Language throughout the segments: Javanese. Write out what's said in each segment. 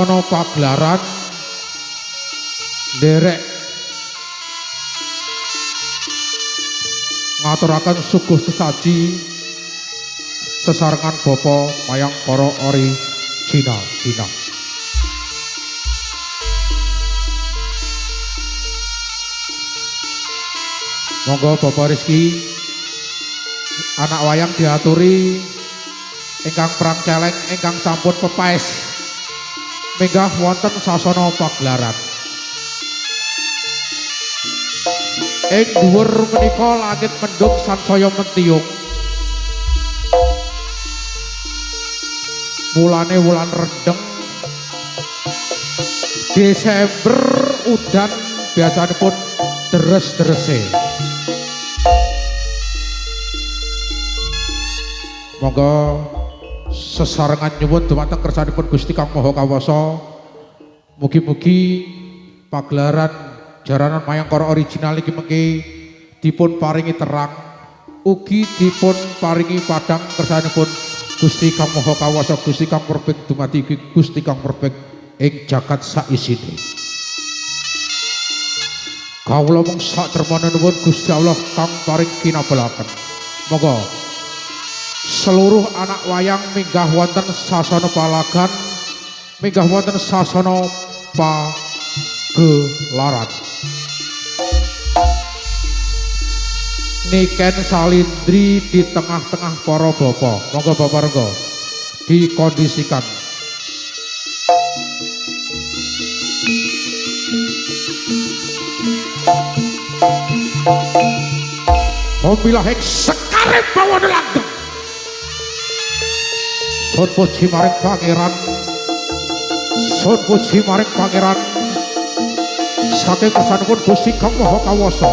ana pagelaran nderek ngaturaken suguh sesaji sesarengan bapa mayang para original Cina. Monggo Bapak Rizky anak wayang diaturi ingkang perang celeng ingkang sampun pepaes minggah wonten sasana pagelaran. Ing dhuwur menika langit mendung sansaya mentiyung. Mulane wulan rendeng Desember udan biasanipun deres-derese. Monggo sesarengan nyuwun dumateng kersanipun Gusti Kang Maha Kawasa. Mugi-mugi pagelaran jaranan Mayangkara original iki mengki dipun paringi terang, ugi dipun paringi padang kersanipun Gusti Kang Maha Kawasa, Gusti Kang Murbeng dumadi Gusti Kang Murbeng ing jagat saisine. Kawula mung sak dermana nuwun Gusti Allah kang paring kinabelaken. Monggo seluruh anak wayang minggah wonten sasana palagan, minggah wonten sasana pagelaran. Niken salindri di tengah-tengah para bapak. Monggo Bapak Rengga dikondisikan. Mobilah hek sekarep bawana langgeng. Sun puji maring pangeran, sun puji maring pangeran saking kersanipun Gusti Kang Maha Kawasa,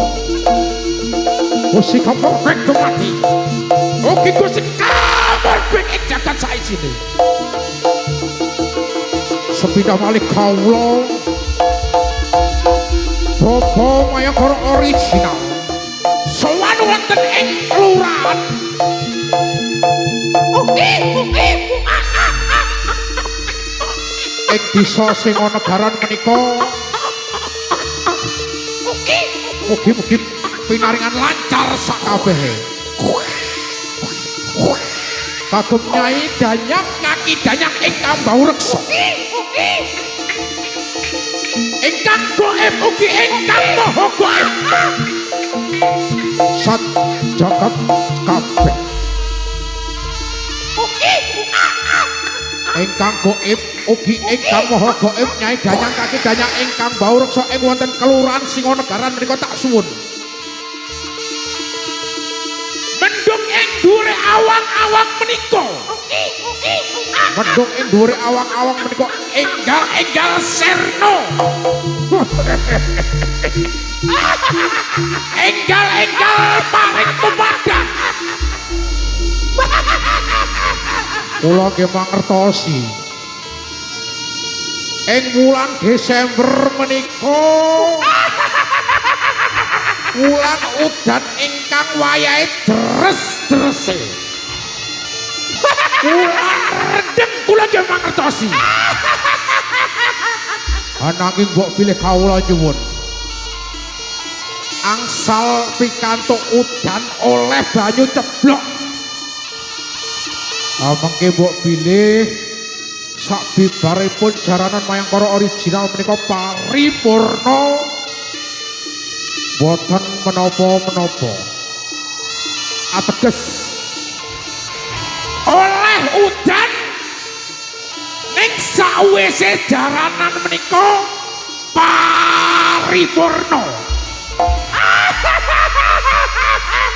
Gusti Kang Murbeng dumadi ugi Gusti Kang Murbeng ing jagat saisine. Sepindah malih kawula Bapa Mayangkara original sowan wonten ing kelurahan ing desa Singonegaran menika. Mugi-mugi pinaringan lancar sakabehe. Kagem Nyai Danyang Kaki Danyang ingkang bau reksa, ingkang goib ugi ingkang maha goib sat jagat kabeh. Ingkang goib ugi ingkang maha goib Nyai Danyang Kaki Danyang ingkang bau reksa ing wonten kelurahan Singonegaran menika tak suwun mendung ing dhuwure awang-awang menika. Mendung ing dhuwure awang-awang menika enggal-enggal serno. Enggal-enggal paring tumadang. Kula nggih mangertosi ing wulan Desember menika wulan udan ingkang wayahe deres-derese. Wulan rendeng kula nggih mangertosi. Ananging mbok pilih kawula nyuwun angsal pikantuk udan oleh banyu ceblok. Mengke mbok bilih sak bibaripun jaranan Mayangkara original menika paripurna boten menapa-menapa. Ateges oleh udan ning sawise jaranan menika paripurna.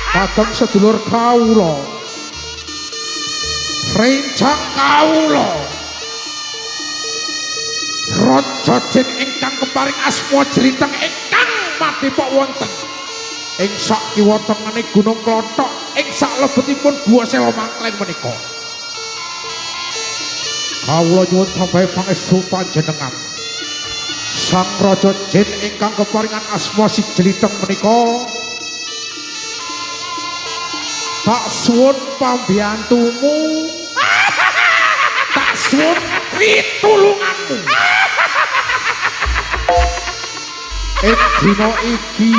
Kagem sedulur kawula, rencang kawula, Raja Jin ingkang keparing asma Jlinteng ingkang matipok wonten ing sak kiwa tengene Gunung Klothok ing sak lebetipun Gua Sewa Mangkleng menika. Kawula nyuwun tambahi pangestu panjenengan. Sang Raja Jin ingkang keparingan asma si Jlinteng menika tak suwun pambiyantumu, tak suwun pitulunganmu. ing dina iki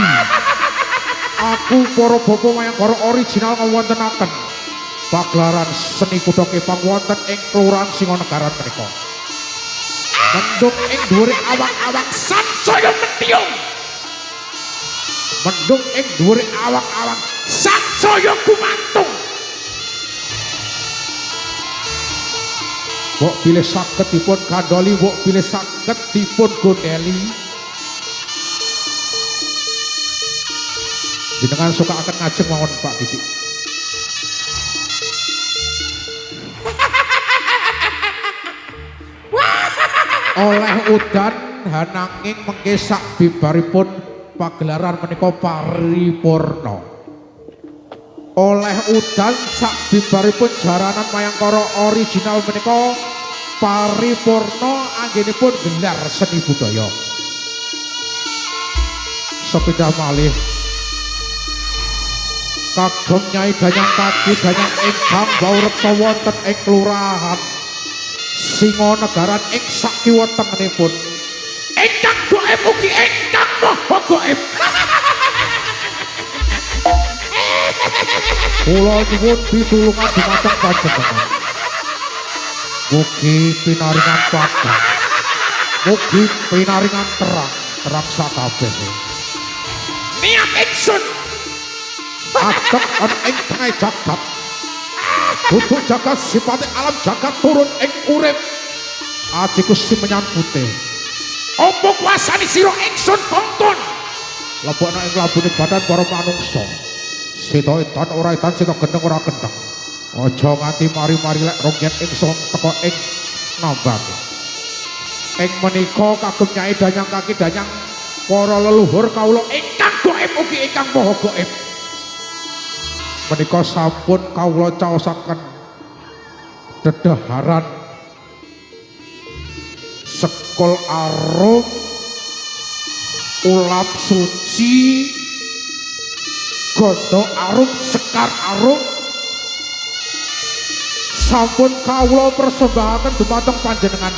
aku para bapa Mayangkara original ngawontenaken pagelaran seni kuda kepang wonten ing kelurahan Singonagaran menika. Mendung ing dhuwure awak-awak sansaya mentiung. Mendung ing dhuwure awak-awak sansaya gumantung. Mbok bilih saged dipun kandhali, mbok bilih saged dipun gondeli. Jenengan suka akan ngajeng mawon Pak Didik. Oleh udan hananging mengke sak bibaripun pagelaran menika paripurna. Oleh udan sak bibaripun jaranan Mayangkara original menika paripurna anggenipun gelar seni budaya. Sepindah malih kagem Nyai Danyang Kaki Danyang ingkang baureksa wonten ing kelurahan Singonagaran ing sakiwa tengenipun ingkang gaib ugi ingkang maha gaib. Kula nyuwun pitulungan dumateng panjenengan. Mugi pinaringan padhang, mugi pinaringan terang sakabeh. Niat ingsun adep ana ing tengah jagat. Duduk jagat sipate alam jagat turun ing urip. Aji Gusti menyambute. Apa kuasane sira ingsun kongkon? Lebokna ing labune badan para manungsa. Sita edan ora edan, sita gendeng ora gendeng. Aja nganti mari-mari lek rongyen ingsun teka ing nambang. Ing menika kagem Nyai Danyang Kaki Danyang para leluhur kawula ingkang gaib ugi ingkang maha gaib. Menika sampun kawula caosaken dedaharan sekul arum ulap suci gondo arum sekar arum sampun kawula persembahaken dumateng panjenengan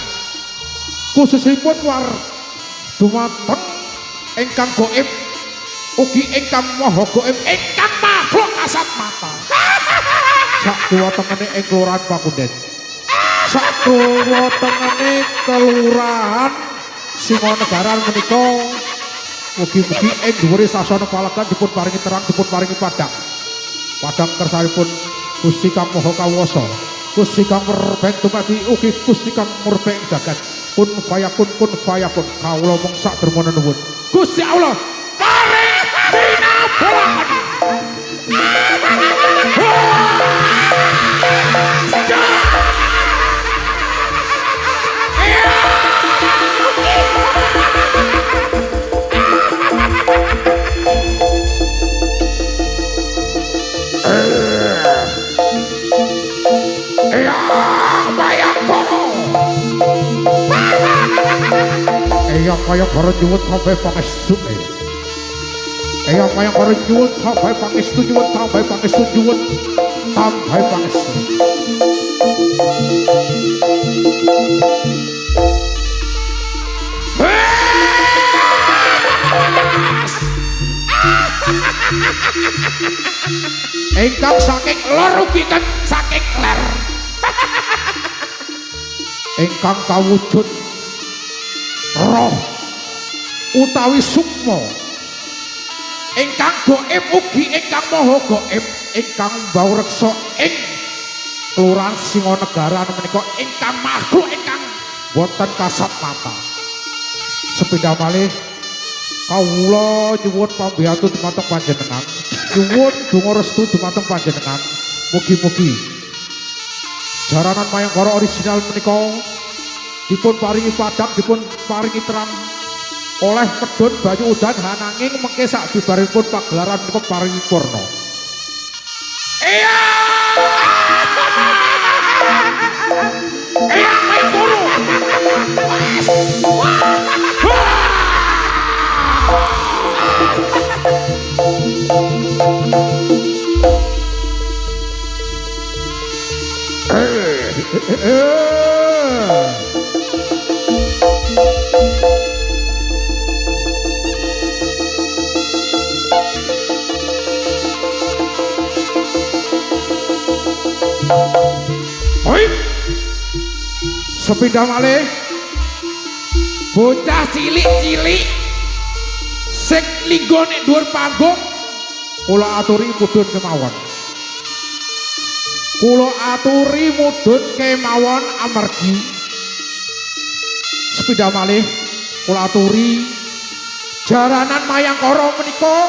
khususipun war dumateng ingkang gaib ugi ingkang maha gaib ingkang makhluk kasat mata. Sak kiwa tengene ing kelurahan Pakunden. Sak kiwa tengene kelurahan Singonagaran menika mugi-mugi ing dhuwure sasana palagan dipun paringi terang, dipun paringi padhang. Padhang kersanipun Gusti Kang Maha Kawasa. Gusti Kang Murbeng dumadi ugi Gusti Kang Murbeng jagat. Kun fayakun kawula mung sak dermana nuwun. Gusti Allah paring pinabulan. Mayangkara nyuwun tambahe pangestu. Mayangkara nyuwun tambahe pangestu, nyuwun tambahe pangestu, nyuwun tambahe pangestu. Ingkang saking lor ugi saking ler. Ingkang kawujud roh utawi sukma ingkang gaib ugi ingkang maha gaib ingkang baureksa ing kelurahan Singonagaran menika ingkang makhluk ingkang boten kasat mata. Sepindah malih kawula nyuwun pambiyantu dumateng panjenengan, nyuwun donga restu dumateng panjenengan, mugi-mugi jaranan Mayangkara original menika dipun paringi padhang, dipun paringi terang oleh pedhun banyu udan hananging mengke sak bibaripun pagelaran menika paringi purna. Iya main guru. sepindah malih bocah cilik-cilik sing linggo ning dhuwur panggung kula aturi mudhun kemawon. Kula aturi mudhun kemawon amargi sepindah malih kula aturi jaranan Mayangkara menika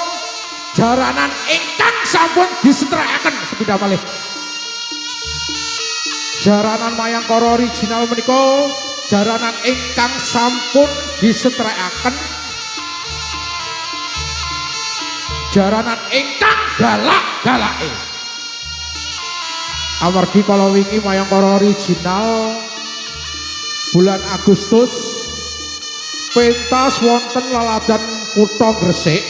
jaranan ingkang sampun disetrekaken sepindah malih. Jaranan Mayangkara original menika jaranan ingkang sampun disetrekaken jaranan ingkang galak-galake. Amargi kala wingi Mayangkara original bulan Agustus pentas wonten laladan Kutha Gresik.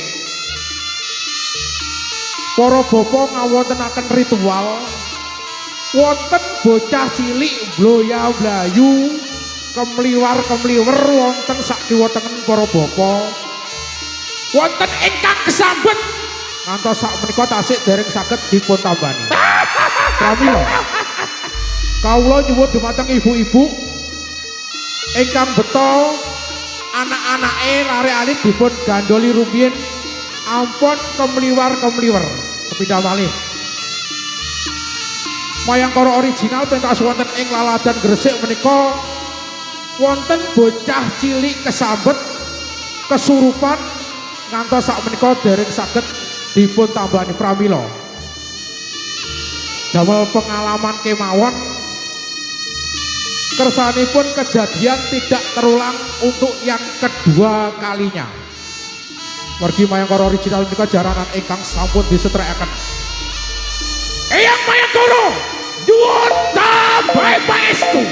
Para bapa ngawontenaken ritual wonten bocah cilik bloya-blayu kemliwar-kemliwer wonten sak kiwa tengen para bapa. Wonten ingkang kesambet ngantos sak menika tasik dereng saged dipun tambani. Pramila kawula nyuwun dhumateng ibu-ibu ingkang beto anak-anake lare alit dipun gandoli rumiyin ampun kemliwar-kemliwer. Sepindah malih Mayangkara original pentas wonten ing laladan Gresik menika wonten bocah cilik kesambet kesurupan ngantos sak menika dereng saged dipun tambani. Pramila damel pengalaman kemawon kersanipun kejadian tidak terulang untuk yang kedua kalinya. Margi Mayangkara original menika jaranan ingkang sampun disetrekaken. Eyang Mayangkara nyuwun tambahi paestu.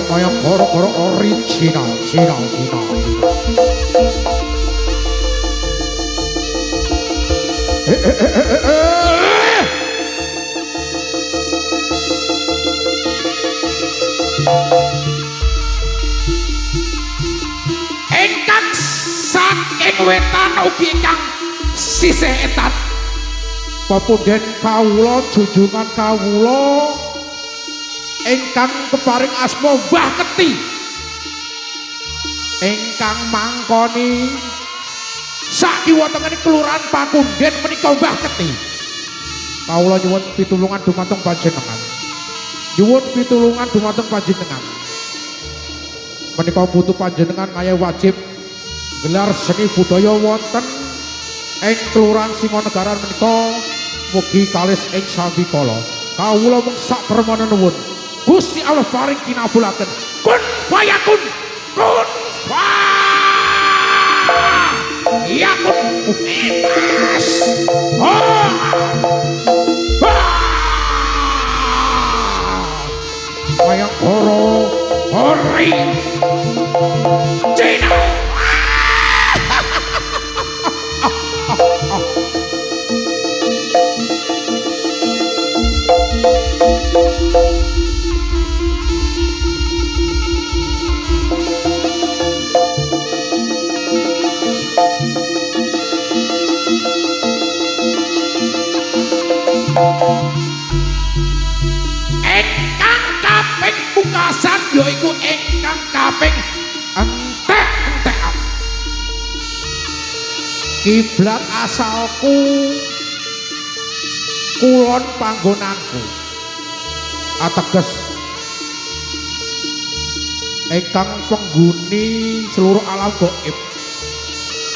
Mayangkara original Cina. Ingkang saking wetan ugi ingkang sisih etan pepunden kawula junjungan kawula ingkang keparing asma Mbah Keti ingkang mangkoni sakiwa tengen kelurahan Pakunden menika Mbah Keti. Kawula nyuwun pitulungan dumateng panjenengan. Nyuwun pitulungan dumateng panjenengan. Menika butuh panjenengan kaya wajib gelar seni budaya wonten ing kelurahan Singonegara menika mugi kalis ing sambikala. Kawula mung sak permana nuwun Gusti Allah paring kinabulaken kun fayakun kun fayakun mas Mayangkara original. Ingkang kaping pungkasan yaiku ingkang kaping entek-entekan. Kiblat asalku kulon panggonanku ateges ingkang penghuni seluruh alam gaib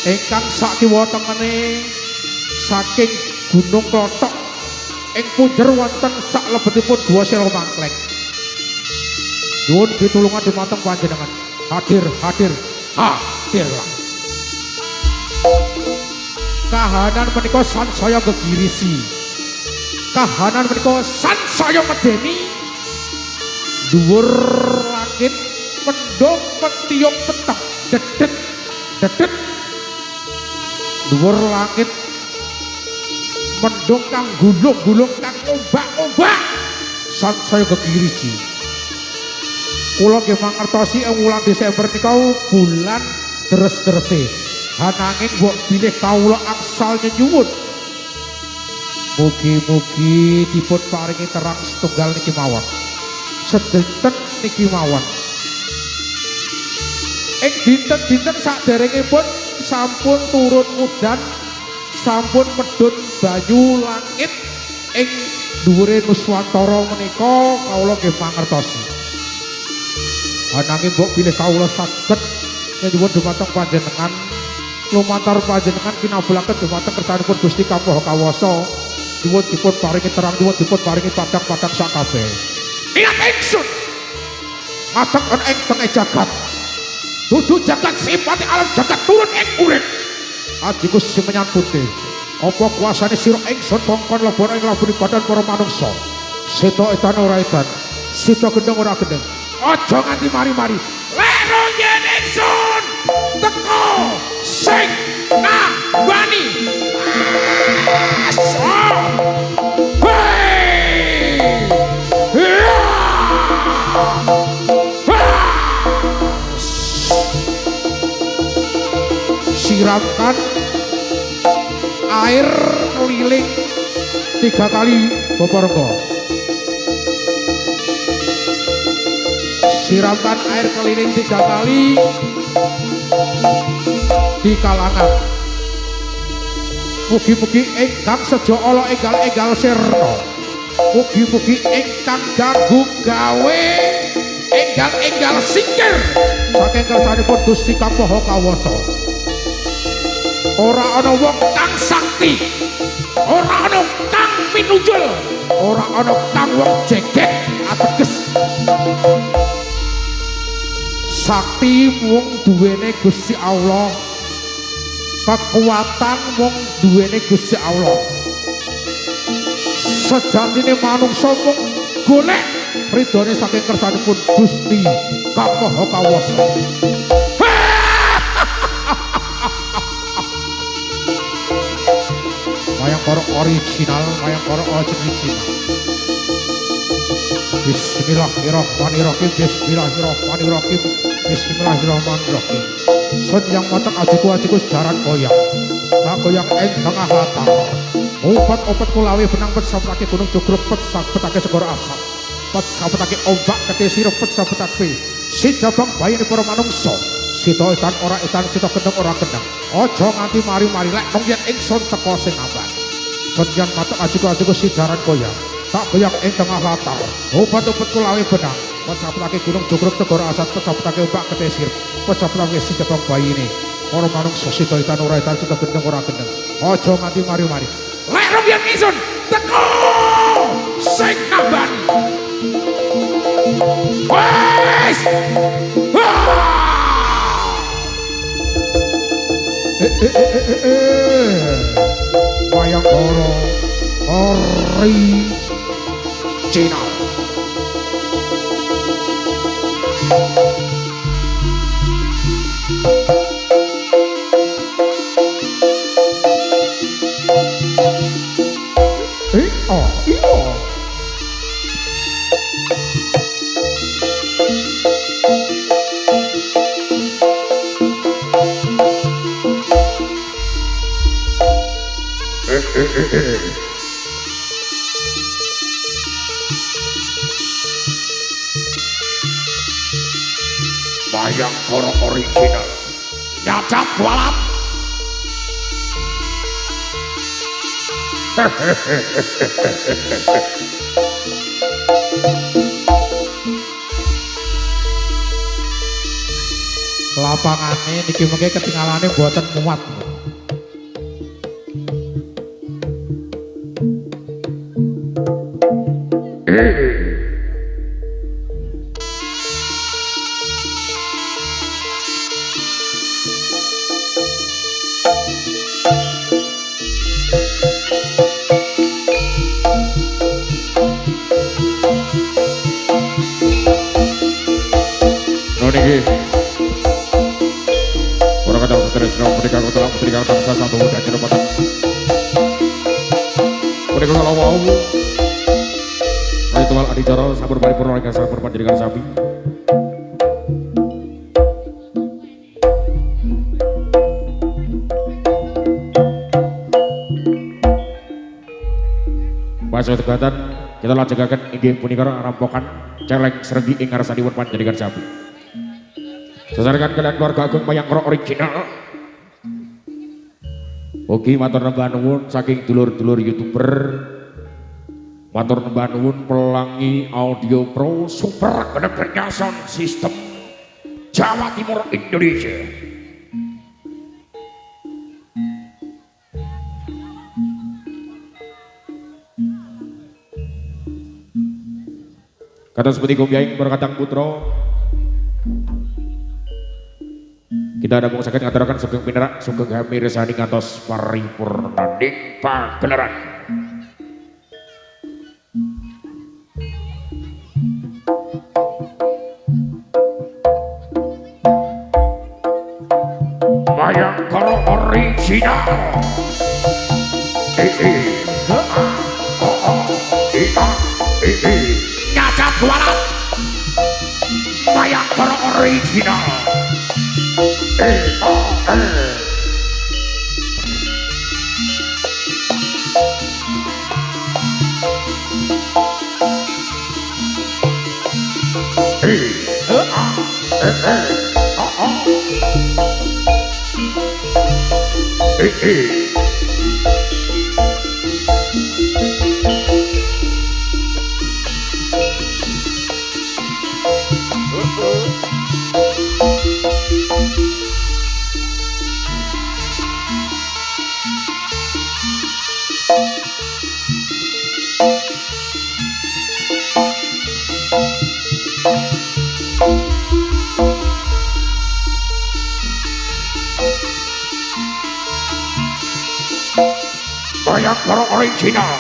ingkang sakiwa tengene saking Gunung Klothok ing punjer wonten saklebetipun Guwa Sela Mangkleng. Nuwun pitulungan dumateng panjenengan. Hadirlah. Kahanan menika sansaya gegirisi. Kahanan menika sansaya medeni. Dhuwur langit mendung mentiup peteng dedet. Dhuwur langit mendung kang gulung-gulung kang ombak-ombak sansaya gegirisi. kula nggih mangertosi ing wulan Desember nika bulan deres-derese. Ananging mbok bilih kawula angsal nyuwun. Mugi-mugi dipun paringi terang setunggal niki mawon. Sedanten niki mawon. Ing dinten-dinten saderengipun sampun turun udan, sampun medhun banyu langit ing dhuwure Nuswantara menika kawula nggih mangertosi. Ananging mbok bilih kawula saged nyuwun dhumateng panjenengan lumantar panjenengan kinabulaken dhumateng kersanipun Gusti Kang Maha Kawasa nyuwun dipun paringi terang, nyuwun dipun paringi padang-padang sak kabeh. Ingat ingsun mateng ana ing tengah jagat dudu jagat sipati alam jagat turun ing urip ajiku simenyan putih apa kuasane sira ingsun kongkon lebur ing labune badan para manungsa seta edan ora edan sita gendeng ora gendeng aja nganti mari-mari lero yen ingsun teko sing nambani siramkan air keliling 3 kali Baparengga. Siramkan air keliling 3 kali di kalangan. Mugi-mugi ingkang sejo ala enggal-enggal sirna. Mugi-mugi ingkang ganggu gawe enggal-enggal singkir saking kersanipun Gusti Kang Maha Kawasa. Ora ana wong kang sakti, ora ana kang pinunjul, ora ana kang wong jeget ateges. Sakti wong duwene Gusti Allah, kekuatan wong duwene Gusti Allah. Sejatine manungsa mung golek ridhone saking kersanipun Gusti Kang Maha Kawasa. Wayang korok original, wayang korok original. Bismillahirrahmanirrahim, bismillahirrahmanirrahim, bismillahirrahmanirrahim. Sun yang mateng ajiku sejaran goyang, tak goyang ing tengah latar. Obat-obat kulawi benang pet sapetake gunung Jogrok, pet sapetake segara asap, pet sapetake ombak ketesi pet sapetake si jabang bayine para manungsa. Sita edan ora edan, sita gendeng ora gendeng. Aja nganti mari-mari lek mung yen ingsun teka sing abang. Senjan matek ajiku sidaran goyang, tak goyang ing tengah latar. Obat-obat kulawi benang, pecapetake gunung Jogrok segara asat, pecapetake ombak ketesir, pecapetake si jabang bayine. Para manungsa sita edan ora edan, sita gendeng ora gendeng. Aja nganti mari-mari. Lek mung yen ingsun teka sing abang. Wes! Wayang koro original. Iya. Wayang koro original nyacap walat. Lapangane niki mengke ketinggalane mboten muat. Niki ora kadang setresno punika kota punika bangsa satu dan jeneng punika kalau mau ritual adicara sampun paripurna ingkang sampun panjenengan sami Pasugatan kita lajengaken inggih punika rampokan celeng seregi ing ngarsanipun panjenengan sami. Sesarengan kalian keluarga agung Mayangkara original. Ugi matur nembah nuwun saking dulur-dulur YouTuber. Matur nembah nuwun Pelangi Audio Pro Super Bener-bener Sound System Jawa Timur Indonesia. Kata seperti kumyaing berkatang putro, kita ada mau sakit ngaturakan sugeng pinerak sugeng hamir sani ngantos paripurna ning pagelaran. Mayangkara original. Nyacat kualat Mayangkara original. Mayangkara original.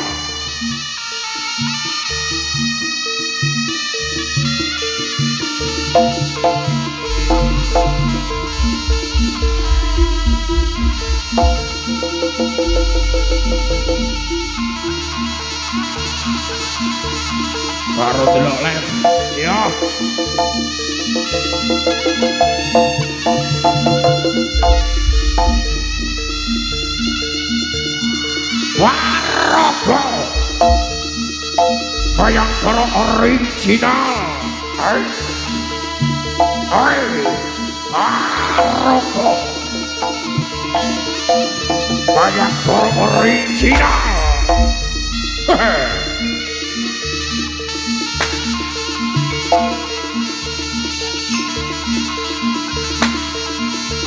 Baru delok live ya. Waraga Mayangkara original. Waraga Mayangkara original.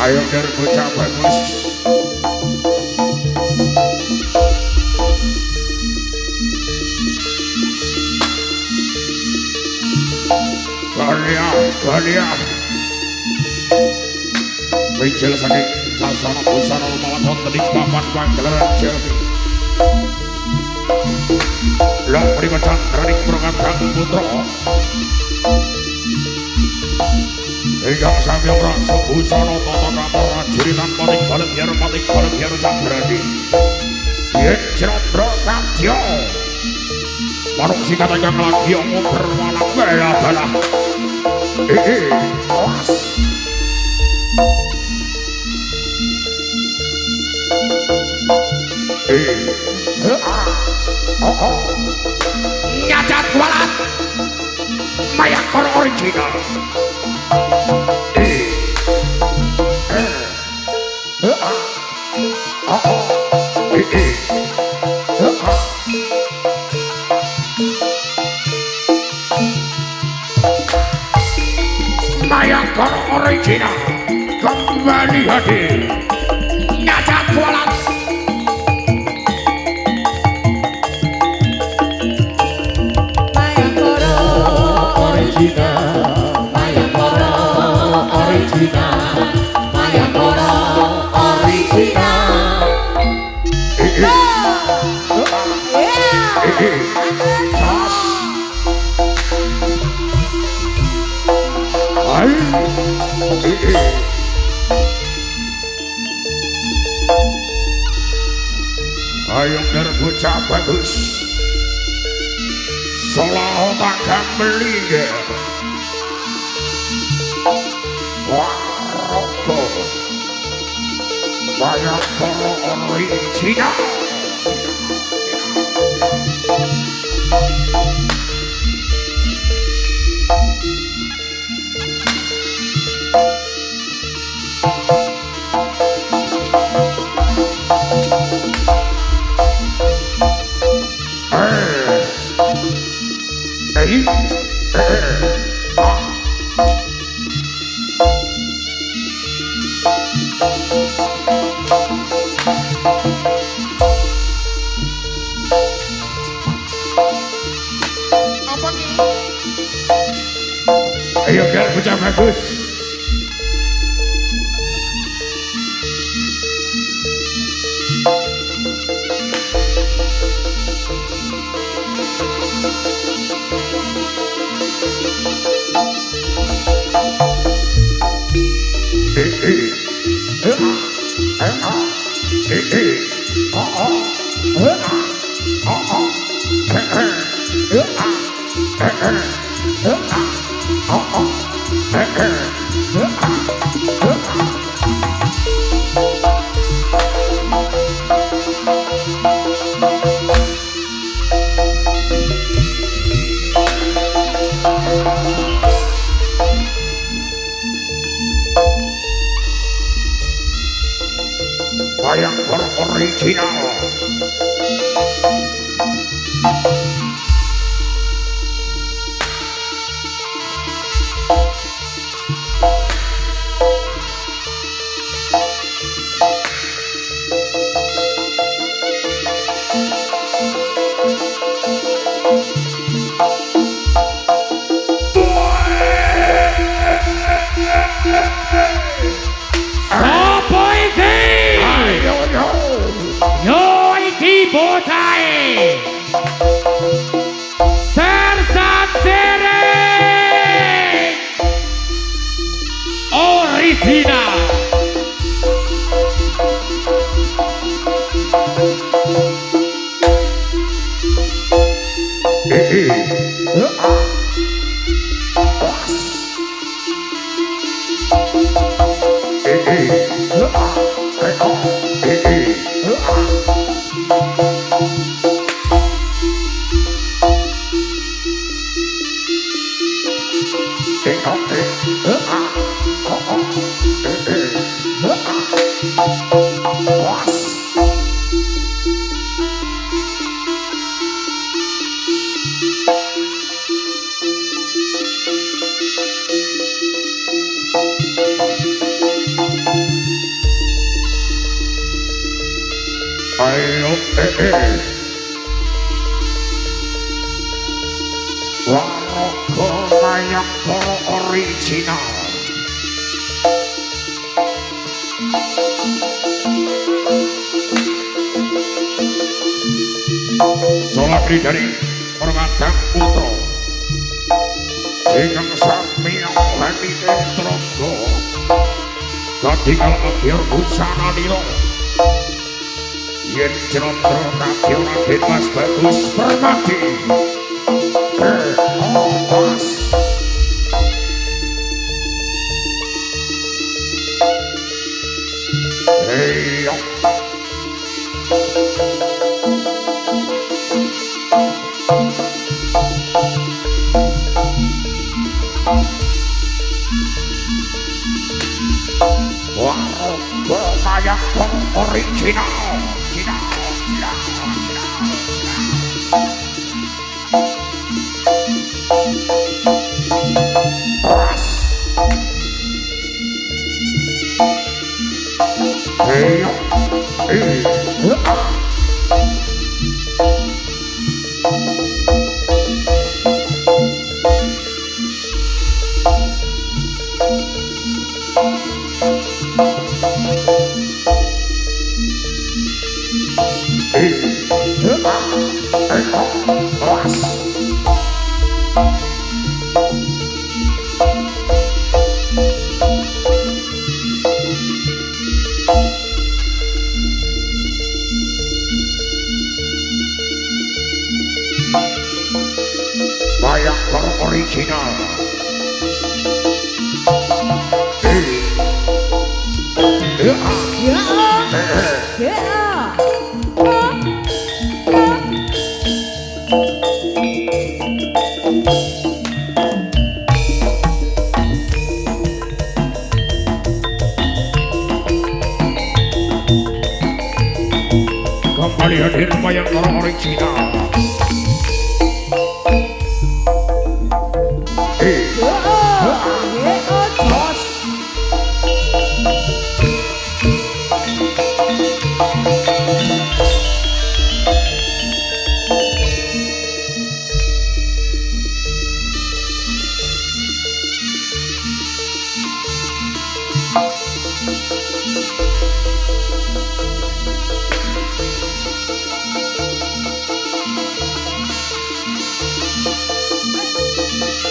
Ayo dari bocah bagus. Galia Wijil saking sasana busana malah wonten ing papan pagelaran Jawi. Lah menika candraning prokatang putra ingkang sami rasa busana tata kator rajuritan pating balem candrani yen Candra Kadya manuk si kata yang lagi omong berwalang bela adalah awas nyacat kualat Mayangkara original. Mayangkara original kembali hadir. Nyacat kualat Mayangkara original. Mayangkara original. Mayangkara original. Ayo bocah bagus Solo takkan melingkar Waraga Mayangkara original. bagus. Wayang Koro original. Apa iki? Ayo yo. Yo iki bocahe. Sersat sering original. Ayo, Waraga Wayang Koro original. Solakri dari Permadang Putra ingkang sami hati Trogo katingal akhir busana nilo yen Chandra Kadya Raden Mas Bagus Permati Mas Heyo Waraga Wayang Koro original. Wayang Koro original. Kembali hadir Wayang Koro original.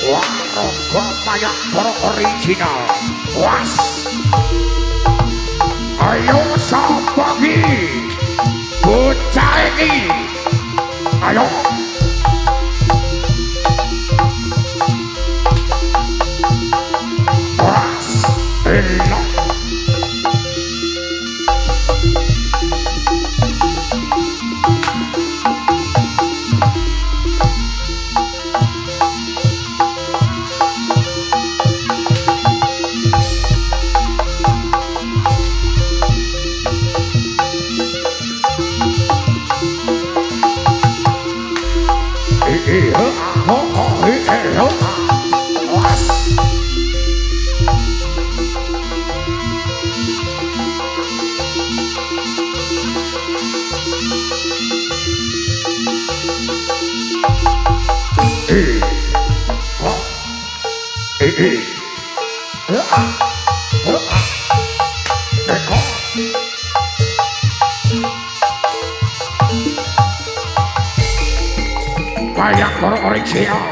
Waraga Mayangkara original. Was. Ayo sapa iki? Bocah iki. Ayo. Was. Elok. Mayangkara original.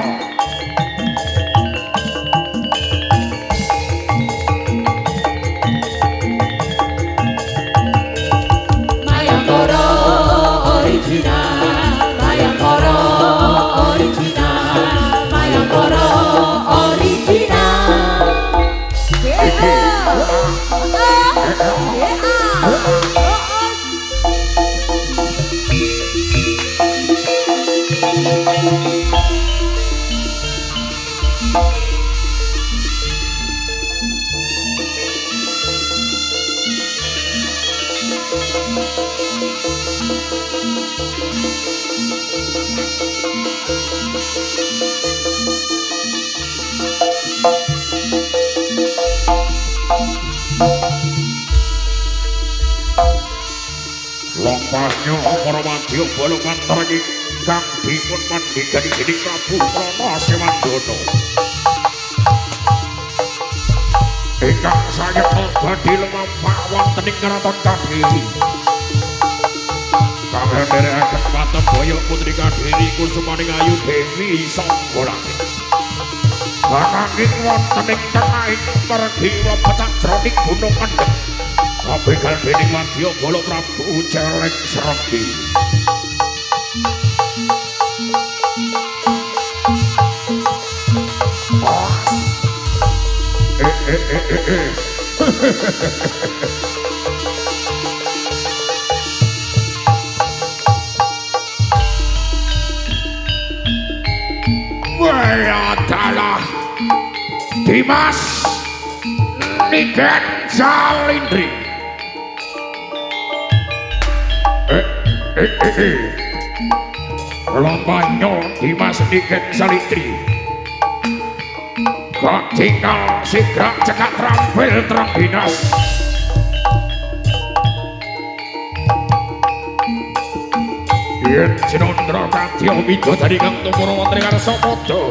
Mayangkara original, Mayangkara original, Mayangkara original. Lompatnya para madya bala mantra ingkang dipun mandhegani dening Prabu Prana Sewandono. Ingkang sayekti badhe lumampah wonten ing kraton Kadiri. Kagem nderekaken Patebaya Putri Kadiri Kusumaning Ayu Dewi Sanggolangit. Ananging wonten ing tengahing pergiwa pecah jroning gunung Kendheng. Kabegal dening Madya Bala Prabu Celeng Srenggi. Adalah Dimas Niken Salindri. Lompatnya Dimas Niken Salindri. Kok tinggal sigrak cekak terampil terang dinas. Yen Cinandra Kadya midodari kang tumurun wonten ing Arsa Pada.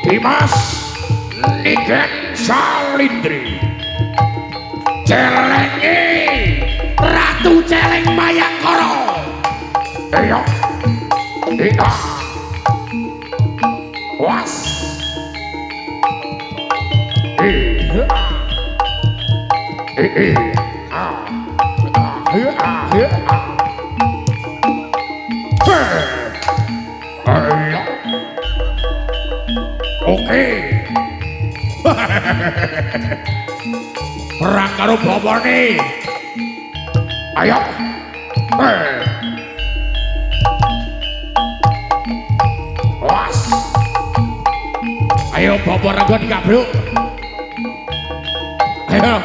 Dimas Niken Salindri. Celengi Ratu Celeng Mayangkara. Iya. Iya. Was. Iya. Oke. Perang karo bapane. Ayo. Was. Ayo bapak renggon kabruk. Ayo.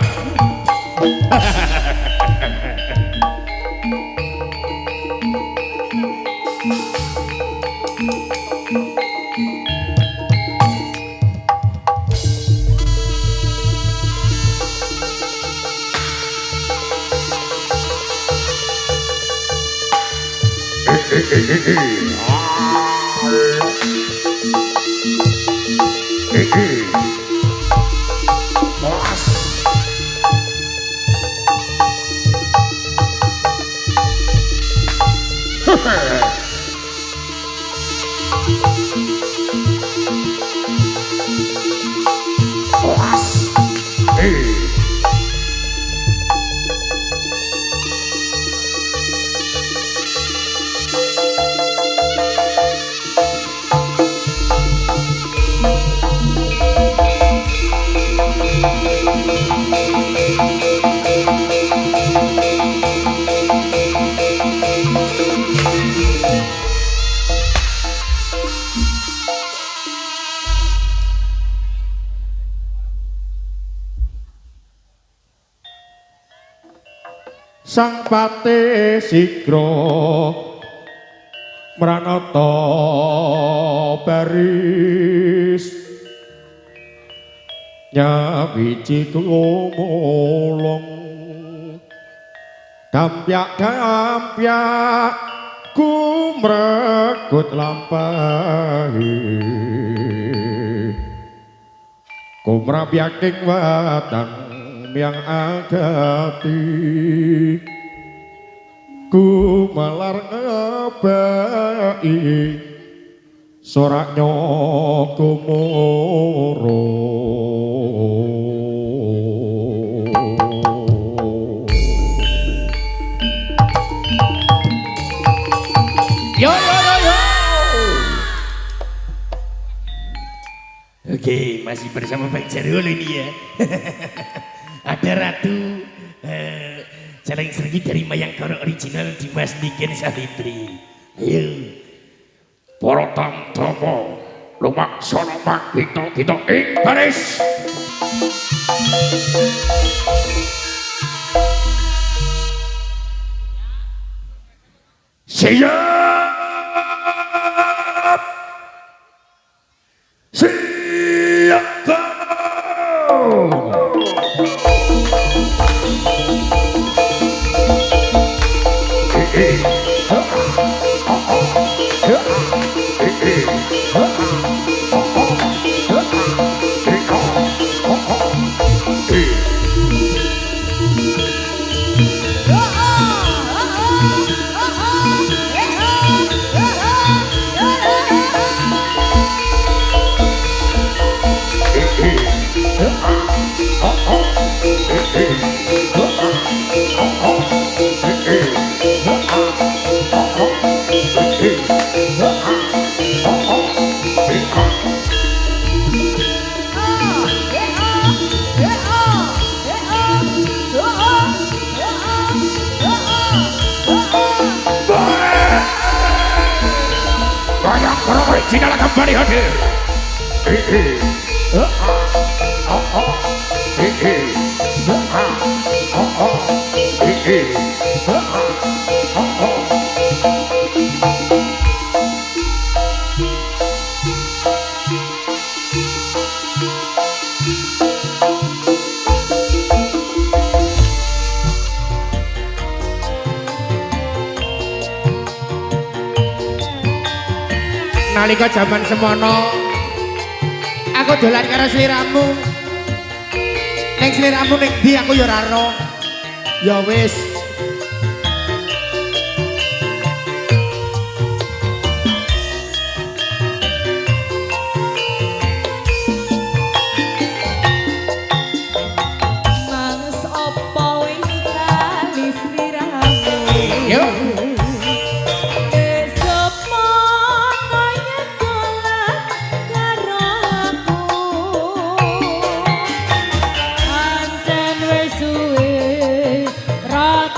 sang pate sigra mranata baris nyawiji kumulung dampyak kumrekut lampahi kumrapyaking watang miang agati kumalar ngebai soraknya kumoro Yo yo yo yo. Oke, masih bersama Pak Jarwo ini ya. Ada Ratu Jalang Sergi dari Mayangkara original Dimas Niken Savitri. Ayo. para tamtama lumaksana kita ing baris siap siap go original kembali hadir. Nalika jaman semono aku dolan karo sliramu. Ning sliramu ning ndi aku ya ora ero. Ya wis. Mangs apa wis lali sliramu. Yo. Ratu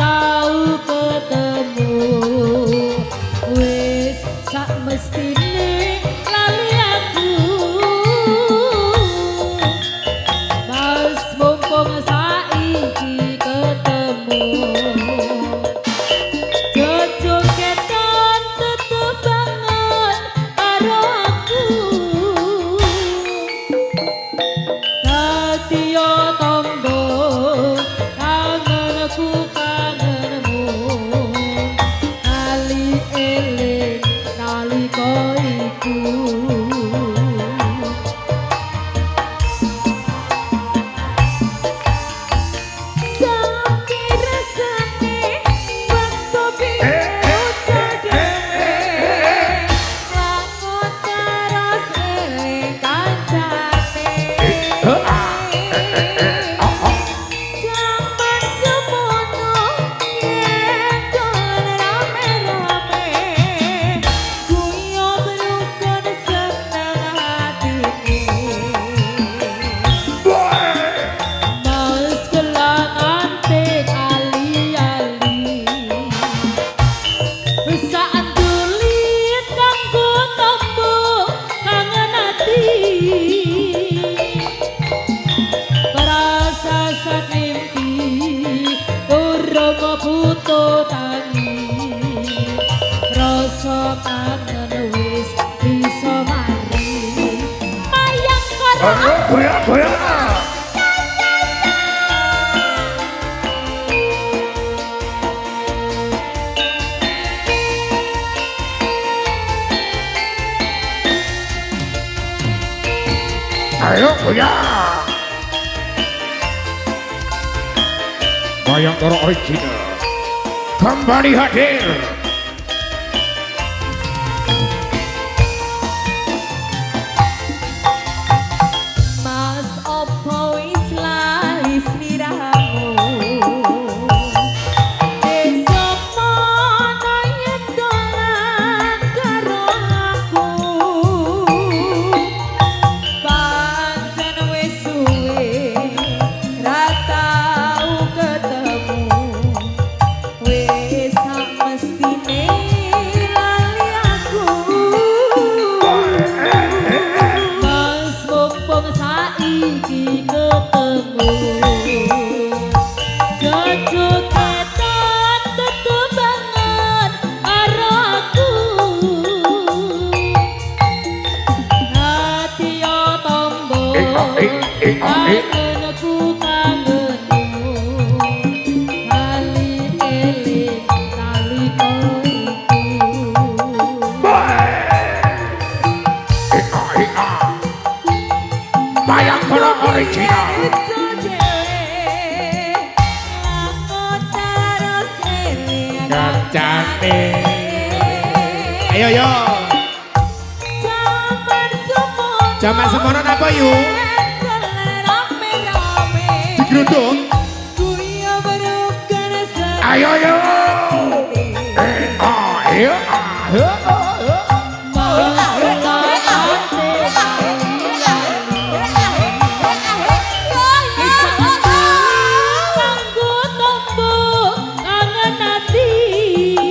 goyang goyang. Ayo goyang. Bayangkara original kembali hadir. Mas opo wis lali sliramu besok mono yen dolan karo aku pancen wis suwe ra tau ketemu wis sak mestine lali aku Mas mumpung saiki ketemu Jojo ketan tetembangan karo aku Hati yo tombo kangenku kangenmu Kali eling kali Bayangkara original. Kancane. Ayo yo. Jaman semono napa yu? Digruduk. Ayo yo. Ayo.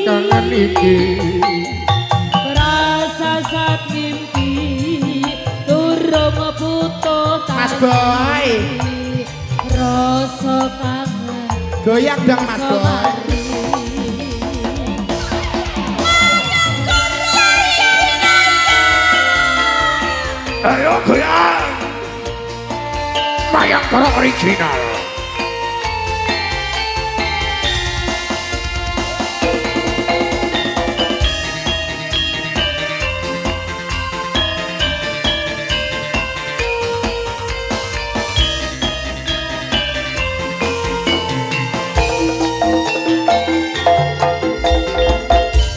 Kangen iki. Rasa saat mimpi durung butuh Mas Boy. Rasa kangen Goyang dong Mas Boy. Ayo goyang. Bayangkara original.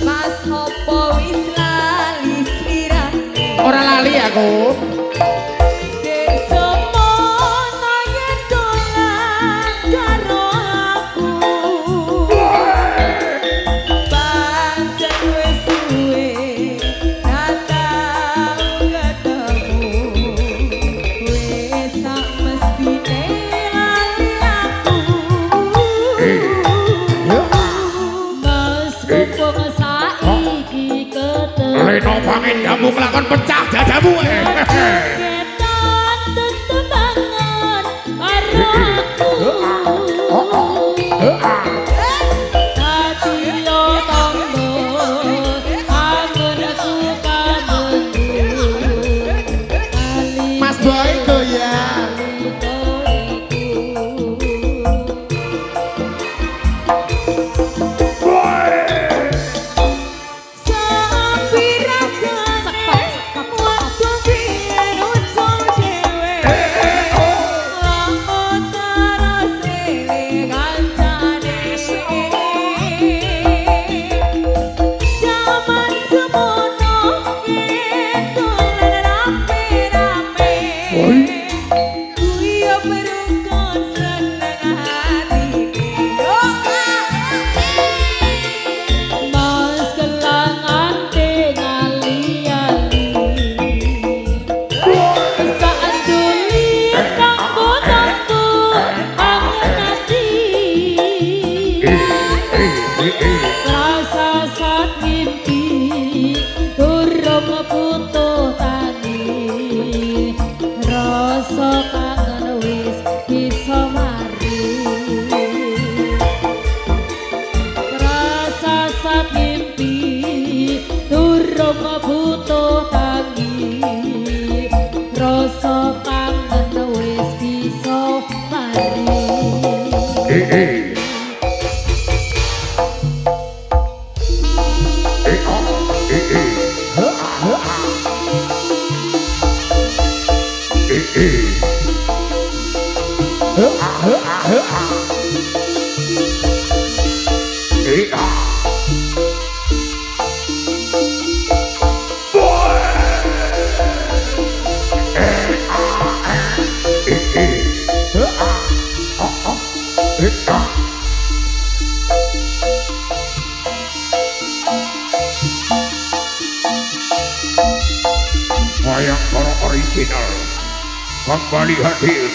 Mas opo wis lali sliramu Ora lali aku. besok mono yen dolan karo aku pancen wis suwe ra tau ketemu wis sak mestine lali aku Mas mumpung saiki ketemu Leno pangin jamu kelakon pecah dadamu. Ketan tetembangan karo aku Hati yo tombo kangenku kangenmu Kali Mas Boy goyang. Sampirajan Wayang Koro original kembali hadir.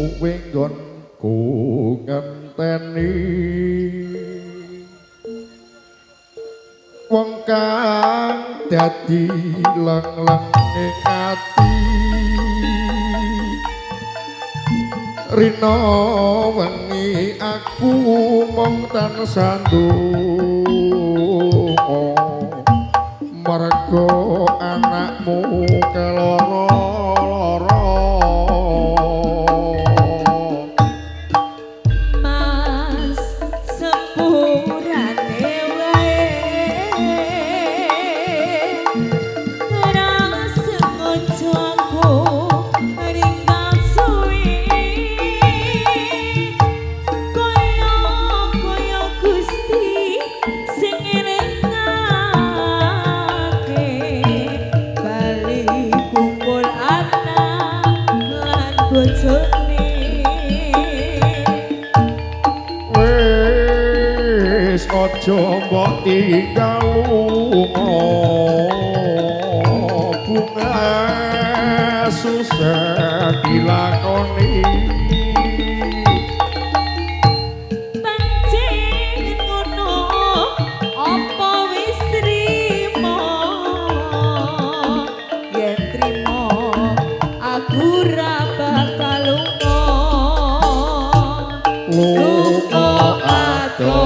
Suwinggonku ngenteni wong kang dadi leng-leng ing ati rina wengi aku mung tansah ndonga merga anakmu keloro aja mbok tinggal lunga bunga susah dilakoni pancen ngono apa wis trimo yen trimo aku ra bakal lunga aku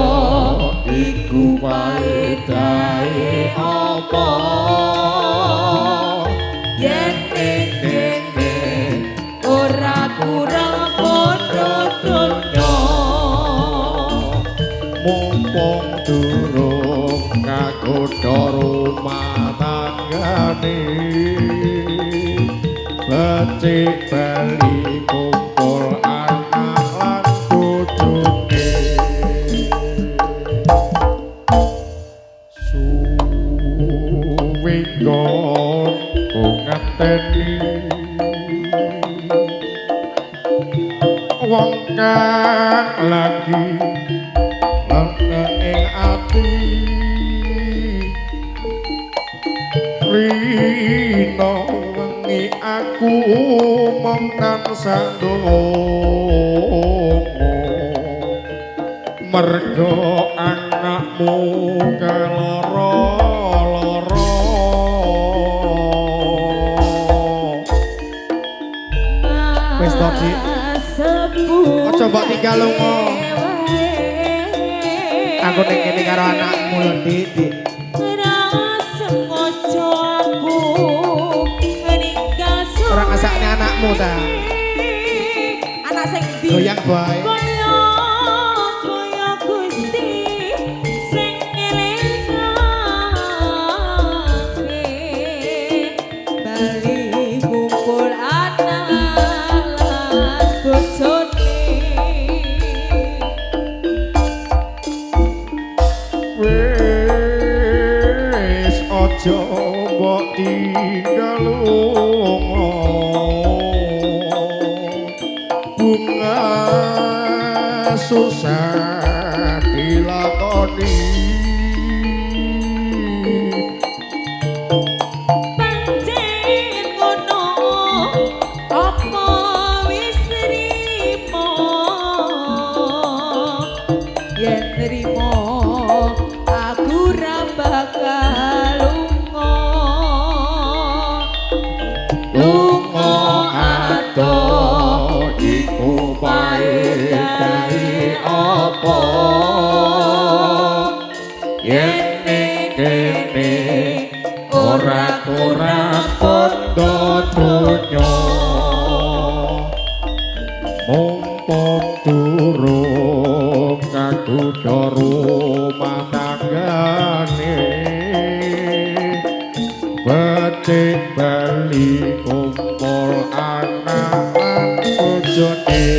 iku paedahe apa yen dene ora kurang padha donya mumpung durung kagodha rumah tanggane becik bali kumpul anak lan bojone suwinggon ku ngateni wong kang lagi ing ati rino wengi aku mung tansah ndonga merga anakmu keloro-loro Wis to, Dik. Aja mbok tinggal lunga. Aku aku ning kene karo anakmu lho, Dik. Sengaja aku ninggal sore. Ora ngasakne anakmu ta. Anak sing ndi? Goyang bae. Kaya Gusti sing ngelingake bali kumpul anak lan bojone. Wis aja mbok tinggal lunga bunga susah dilakoni Pancen ngono apa wis nrimo yen nrimo aku ra bakal lunga ato iku pae apa yen ning kene ora pondo donya mumpung durung kagudha rumah tanggane becik bali kumpul anak lan bojone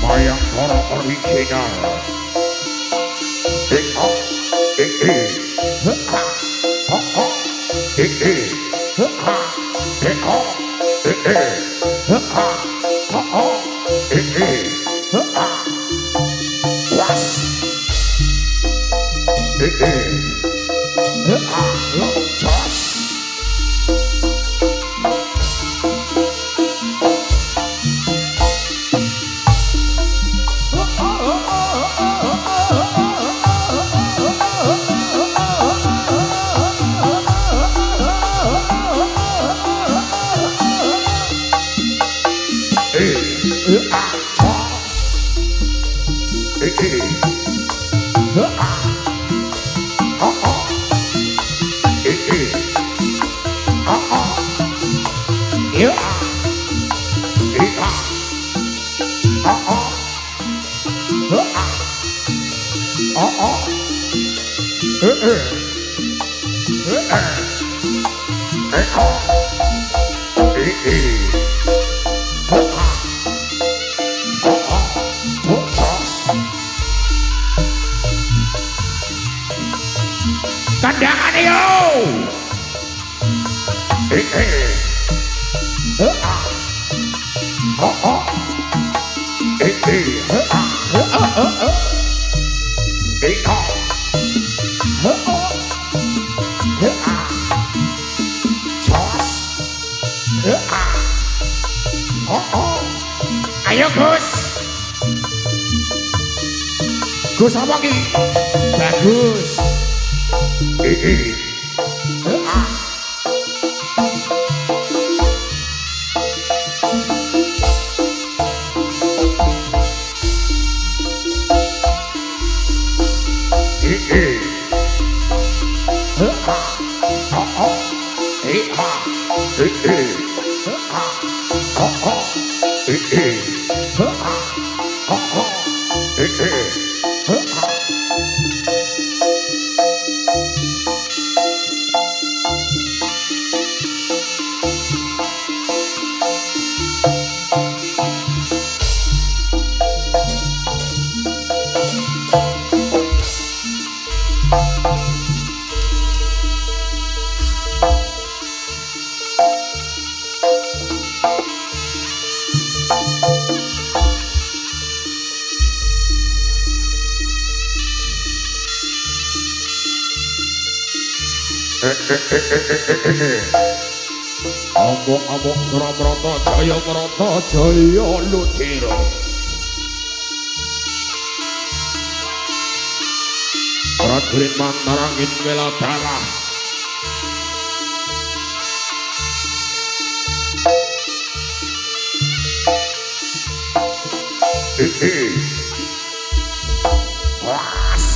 Mayangkara original. Ya. Iya. Oh oh. Oh oh. Kandangan yo. Ayo Gus. Gus apa ki? Bagus. Amok-amok Surabrata Jaya Brata Jaya Ludira. Prajurit Mantarangin Weladara. Was.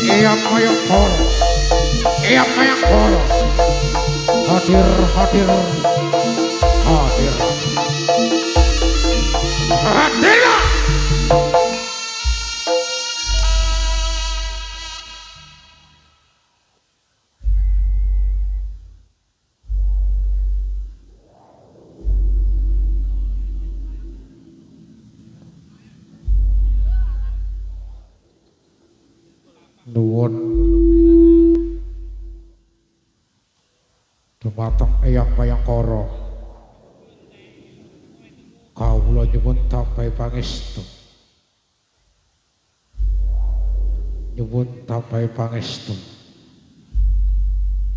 Eyang Mayangkara, Eyang Mayangkara, hadir, hadir, hadir, hadirlah. Nuwun dumateng Eyang Mayangkara, kawula nyuwun tambahi pangestu, nyuwun tambahi pangestu.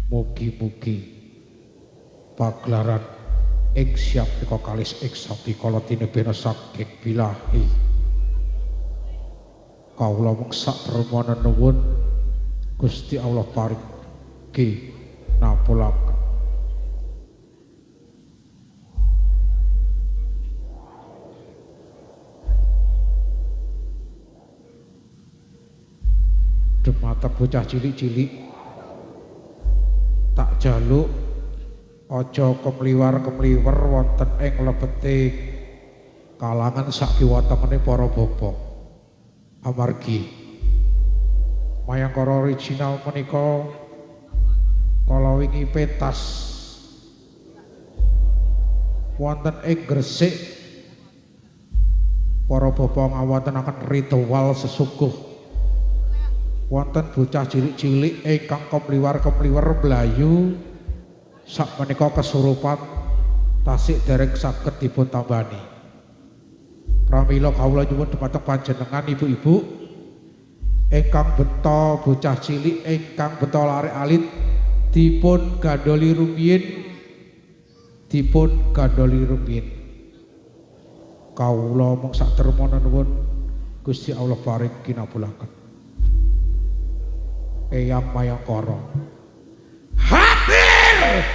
Mugi-mugi pagelaran ing siap nika kalis ing sabikala tinebena saking bilahi. Kawula mung sak permohonan nuwun Gusti Allah paringi napulaken. Dumateng bocah cilik-cilik tak jaluk aja kemliwar-kemliwer wonten ing lebeting kalangan sak kiwa tengene para bapak. Amargi Mayangkara original menika kala wingi pentas wonten ing Gresik, para bapak ngawontenaken ritual sesuguh wonten bocah cilik-cilik ingkang kemliwar-kemliwar mlayu sakmenika kesurupan tasik dereng saged dipun tambani. Pramila kawula nyuwun dhumateng panjenengan ibu-ibu ingkang beta bocah cilik ingkang beta larek alit dipun gandoli rumiyin. Kawula mung sak dermana nuwun Gusti Allah paring kinabulaken. Eyang Mayangkara. Hadir!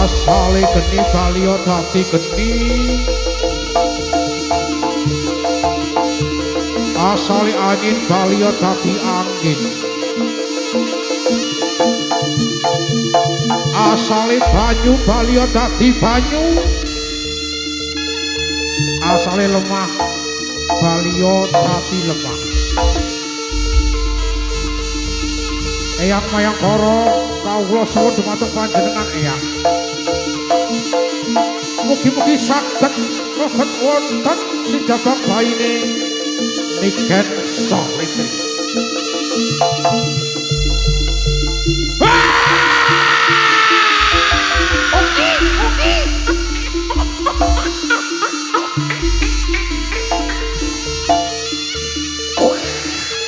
Asale geni baliya dadi geni, asale angin baliya dadi angin, asale banyu baliya dadi banyu, asale lemah baliya dadi lemah. Eyang Mayangkara kawula suwun dhumateng panjenengan Eyang. Mugi-mugi saged lebet wonten sijabang baine Niken Solitri.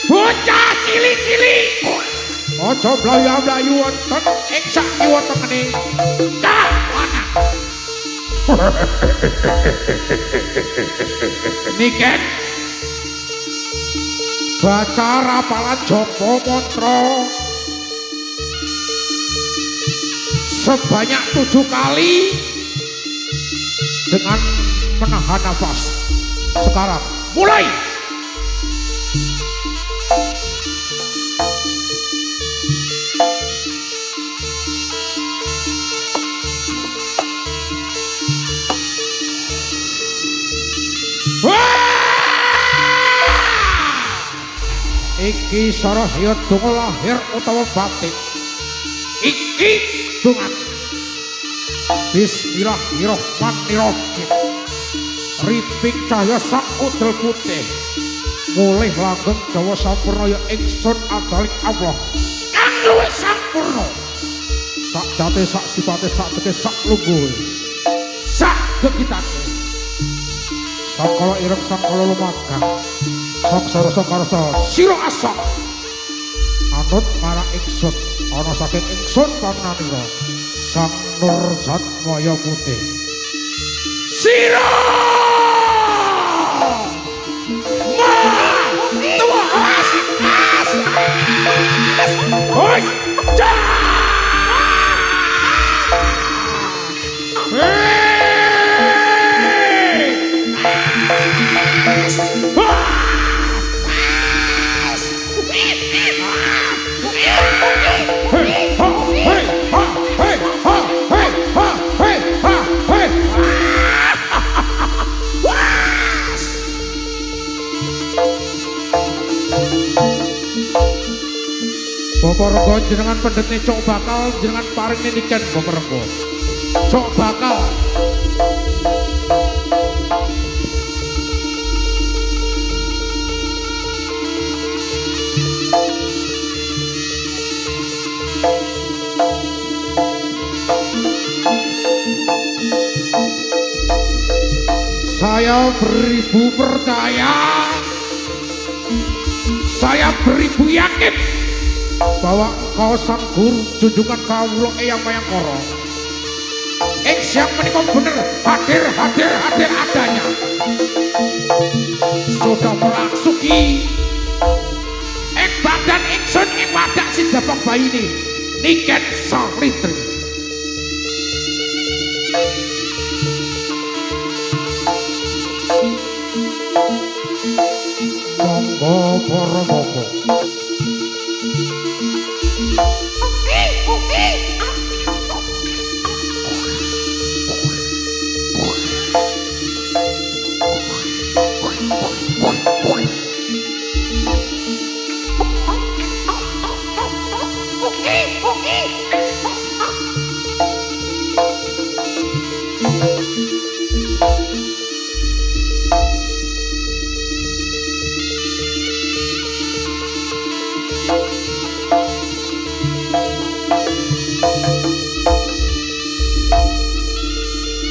Bocah cilik-cilik aja mlayu-mlayu wonten ing sak kiwa tengene. Niken baca rapalan japa mantra sebanyak 7 kali dengan menahan nafas. Sekarang mulai. Iki saraya donga lahir utawa batin. Iki dongan. Bismillahirrahmanirrahim. Ripik cahya sak udel putih. Mulih langgeng Jawa sampurna ya ingsun adaling Allah. Kang luwih sampurna. Sak jate sak sifate sak teke sak lungguhe. Sak gegitake. Sakala ireng sakala lumagang. Sok sarasa sira asok anut marang ingsun ana saking ingsun pananira Sang Nur Zat Maya Putih sira Bapak Rego jenengan pendetnya cok bakal jenengan paring niken Bapak Rego cok bakal saya beribu percaya, saya beribu yakin bahwa engkau sang guru junjungan kawula Eyang Mayangkara ing siang menika bener hadir adanya sudah melaksuki ing badan ingsun ing wadak si jabang bayi ini Niken Solitri.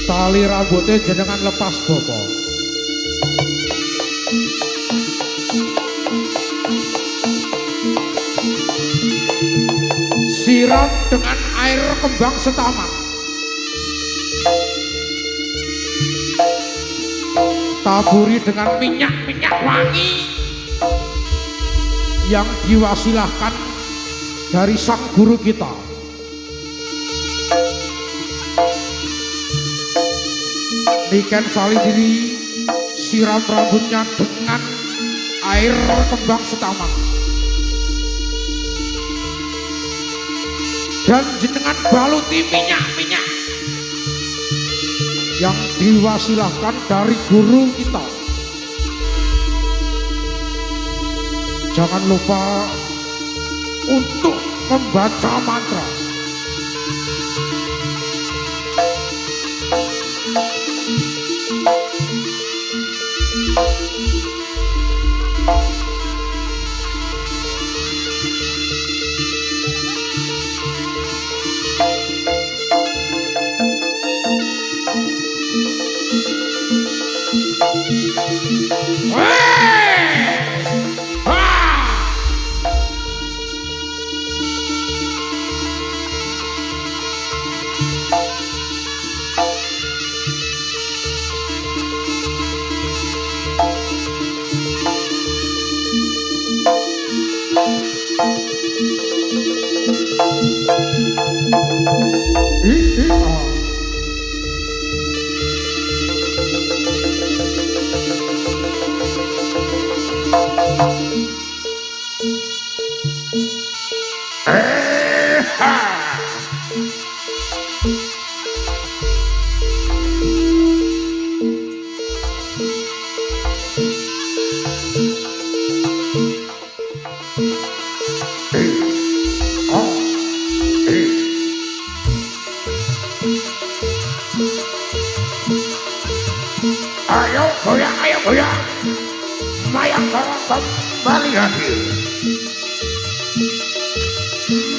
Tali rambutnya jenengan lepas bopo. Siram dengan air kembang setaman. Taburi dengan minyak-minyak wangi yang diwasilahkan dari sang guru kita. Niken Salidiri siram rambutnya dengan air kembang setaman. Dan jenengan baluti minyak-minyak yang diwasilahkan dari guru kita. Jangan lupa untuk membaca mantra. Ayo goyang, mayang koro kembali lagi.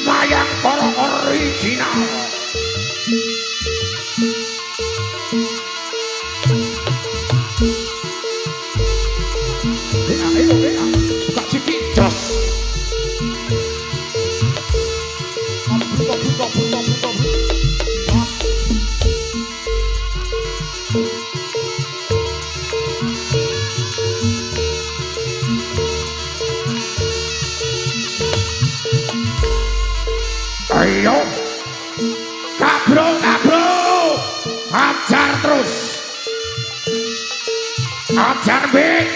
Mayang koro original. Ayo, buka ciki, jos. Ayo, kabro, ajar terus, ajar bek.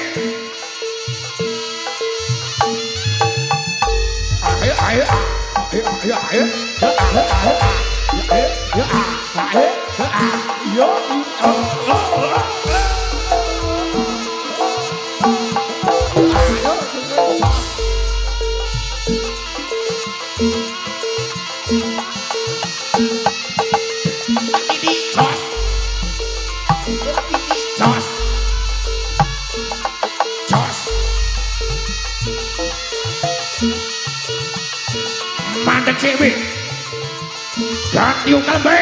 Mandek cewek dan tiung kelembe.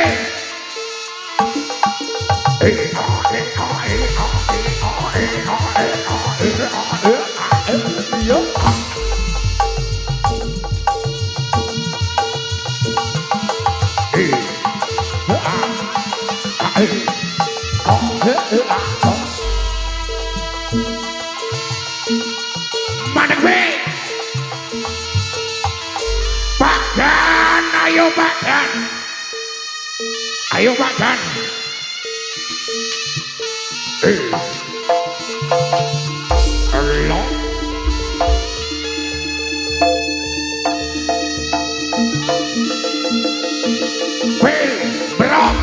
Mandek be. Bagan, ayo bagan. Ayo bagan. Allah. Berok.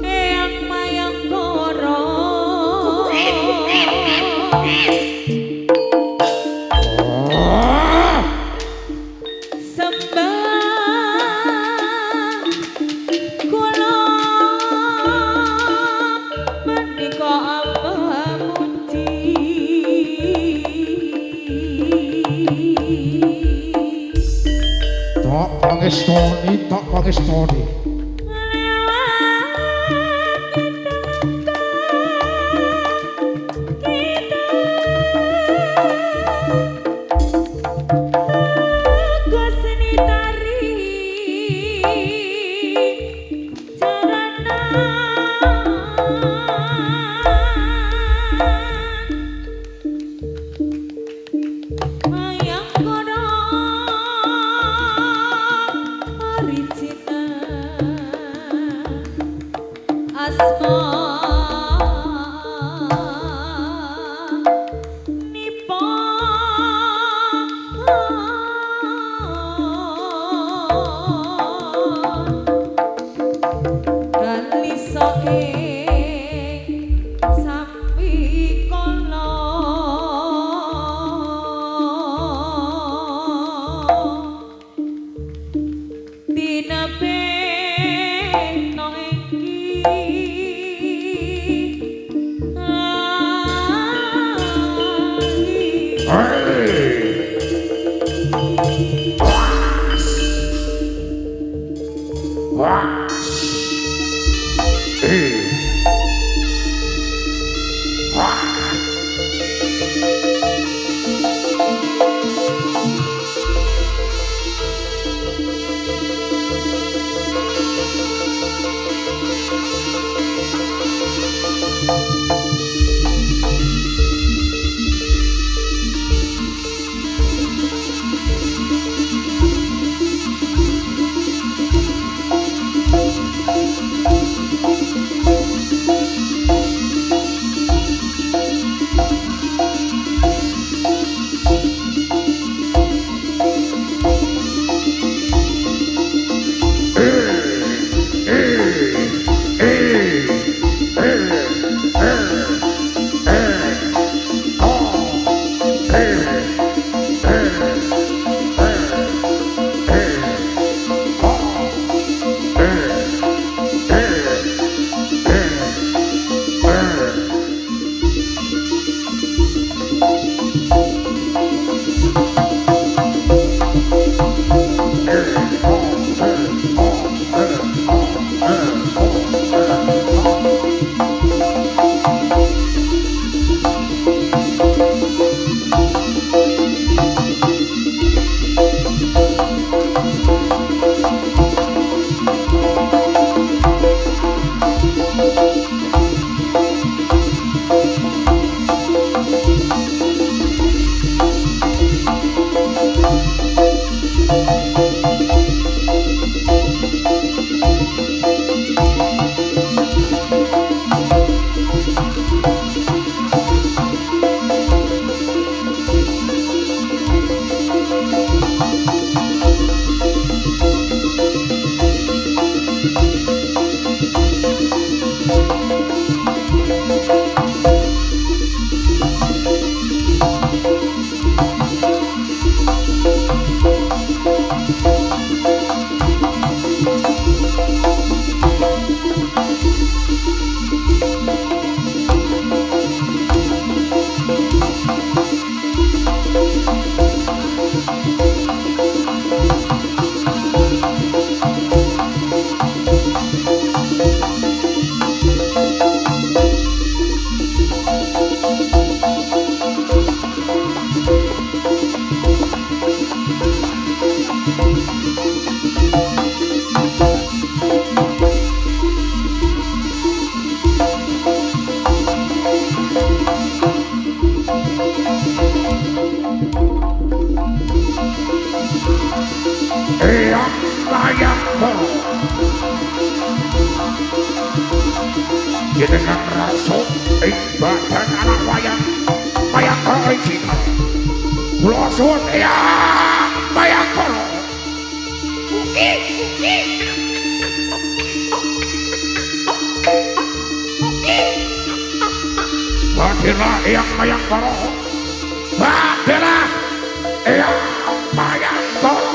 Eyang pangestoni tok pangestoni. Jenengan rasuk ing badan anak wayang Mayangkara original. Kula suwun ya Mayangkara. Hadirlah Eyang Mayangkara. Hadirlah Eyang Mayangkara.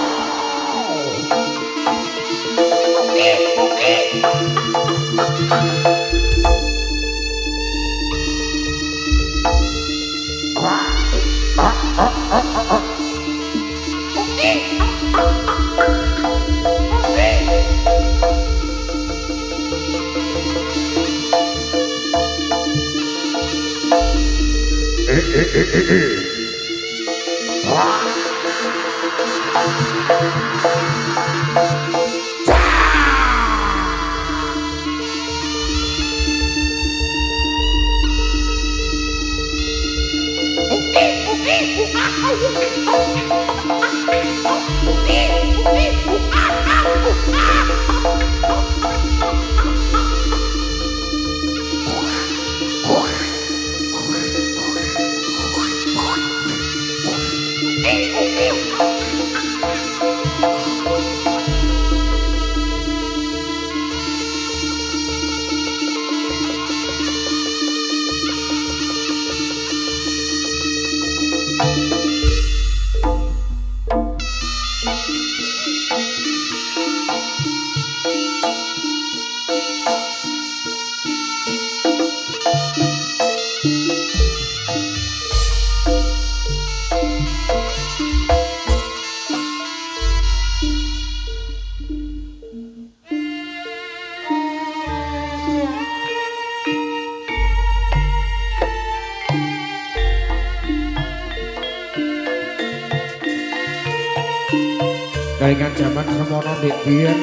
Garingan zaman semono ndek biyen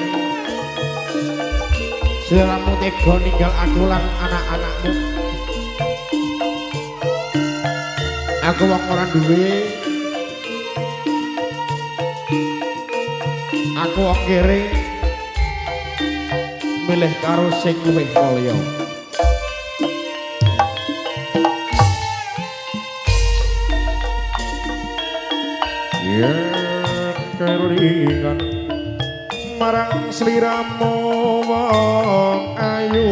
sliramu tega ninggal aku lan anak-anakmu. Aku wong ora duwe, aku wong kere milih karo sing luwih mulya. Kelingan marang sliramu wong ayu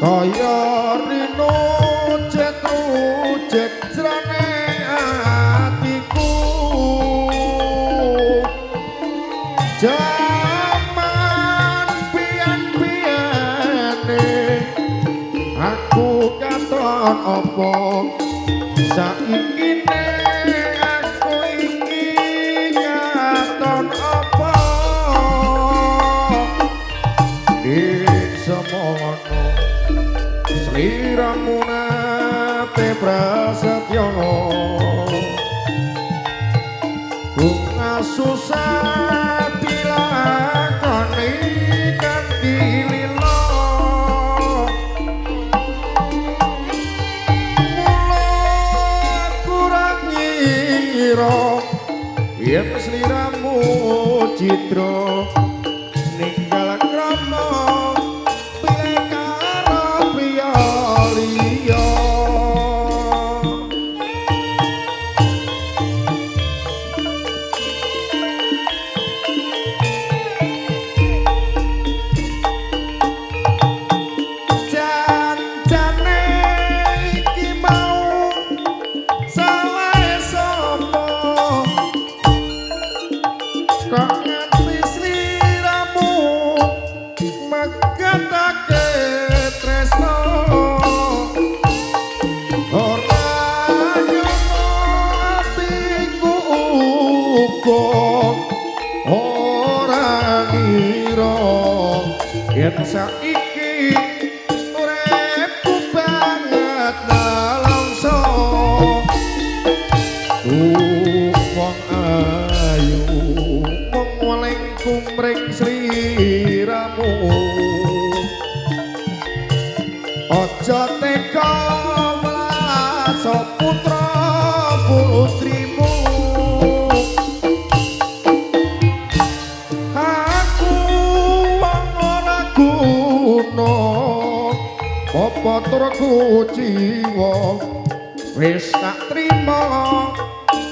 kaya rino cet jrone atiku jaman pian-piane aku katon apa saiki sliramu nate prasetyo bunga susah dilakoni kanthi lila mula kurang ngira yen sliramu citra ninggal krama saiki uripku banget nalongso wong ayu mung weling kumring sliramu aja teka mlaso putra putrimu apa turku jiwa wis tak trima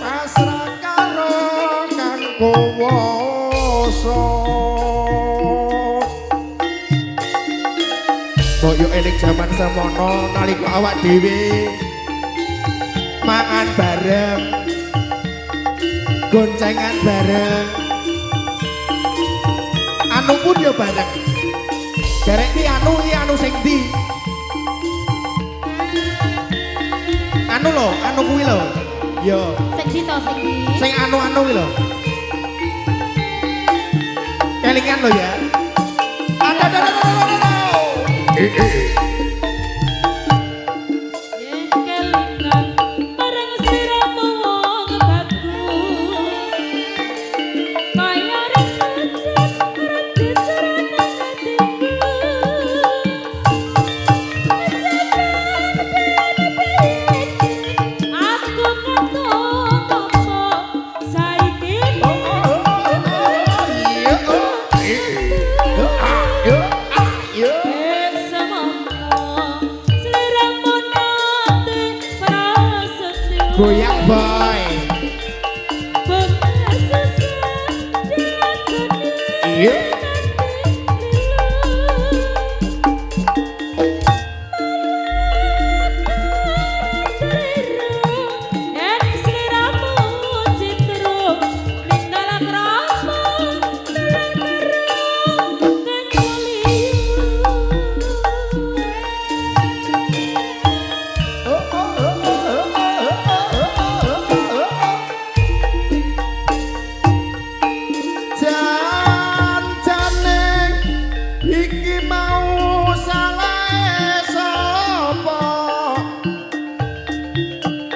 pasrah karo kang kuwasa koyo eling jaman semono nalika awak dhewe mangan bareng goncengan bareng anu pun ya bareng derek iki anu sing ndi anu lho, anu kuwi lho. Yo. Sing di to sing di. Sing anu-anu kuwi lho. Kelingan lho ya. Ada. Ayo, ayo. Goyang boy. Iya.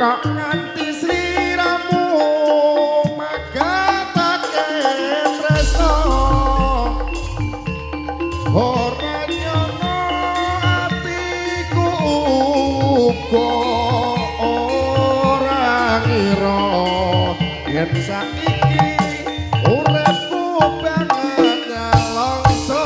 Kok nganti sliramu magatake tresno ora nyono atiku uga ora ngira yen saiki uripku banget nyalongso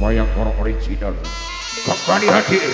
Wayang Koro original. Kembali hadir.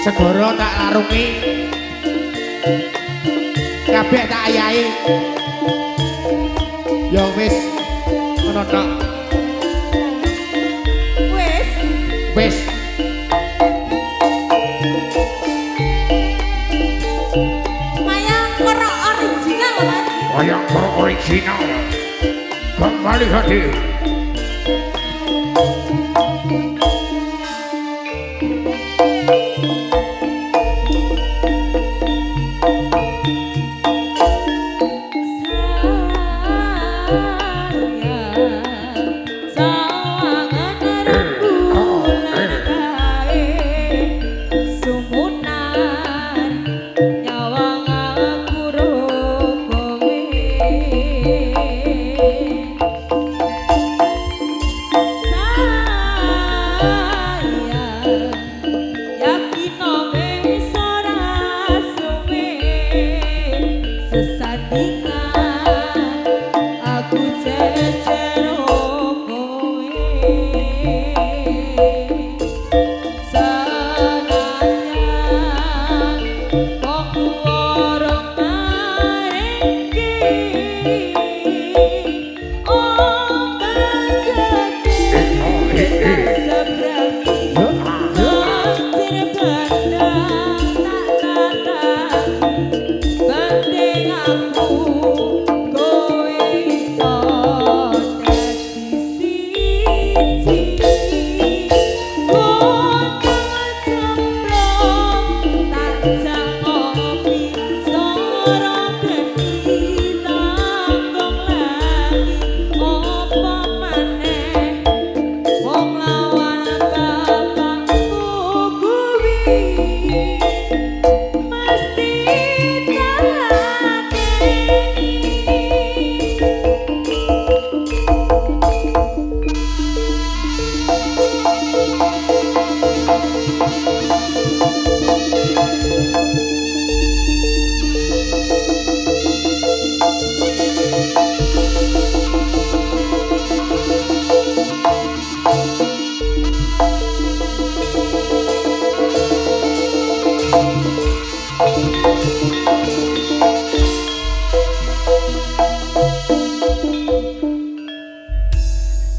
Segoro tak larungi kabeh tak ayahi ya wis ngono tok wis Mayang Koro original Mas. Wayang Koro original kembali hadir.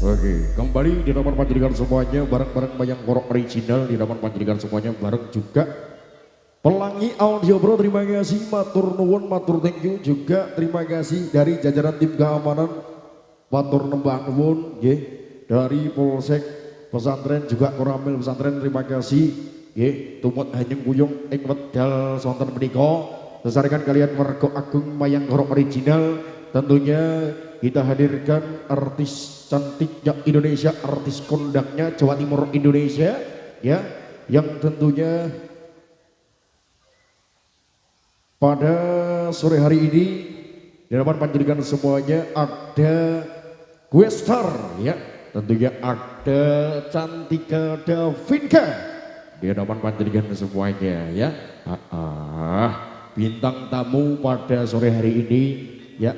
Oke, kembali di hadapan panjenengan semuanya bareng-bareng Mayang Koro original di hadapan panjenengan semuanya bareng juga Pelangi Audio Bro. Terima kasih, matur nuwun, matur thank you juga terima kasih dari jajaran tim keamanan, matur nembah nuwun nggih, dari Polsek Pesantren juga Koramil Pesantren terima kasih nggih, tumut hanyeng kuyung ing wedal sonten menika sesarikan kalian mergo agung Mayang Koro original. Tentunya kita hadirkan artis cantiknya Indonesia, artis kondangnya Jawa Timur Indonesia ya, yang tentunya pada sore hari ini di hadapan panjenengan semuanya ada Questar ya, tentunya ada Cantika Davinka di hadapan panjenengan semuanya ya. Bintang tamu pada sore hari ini ya.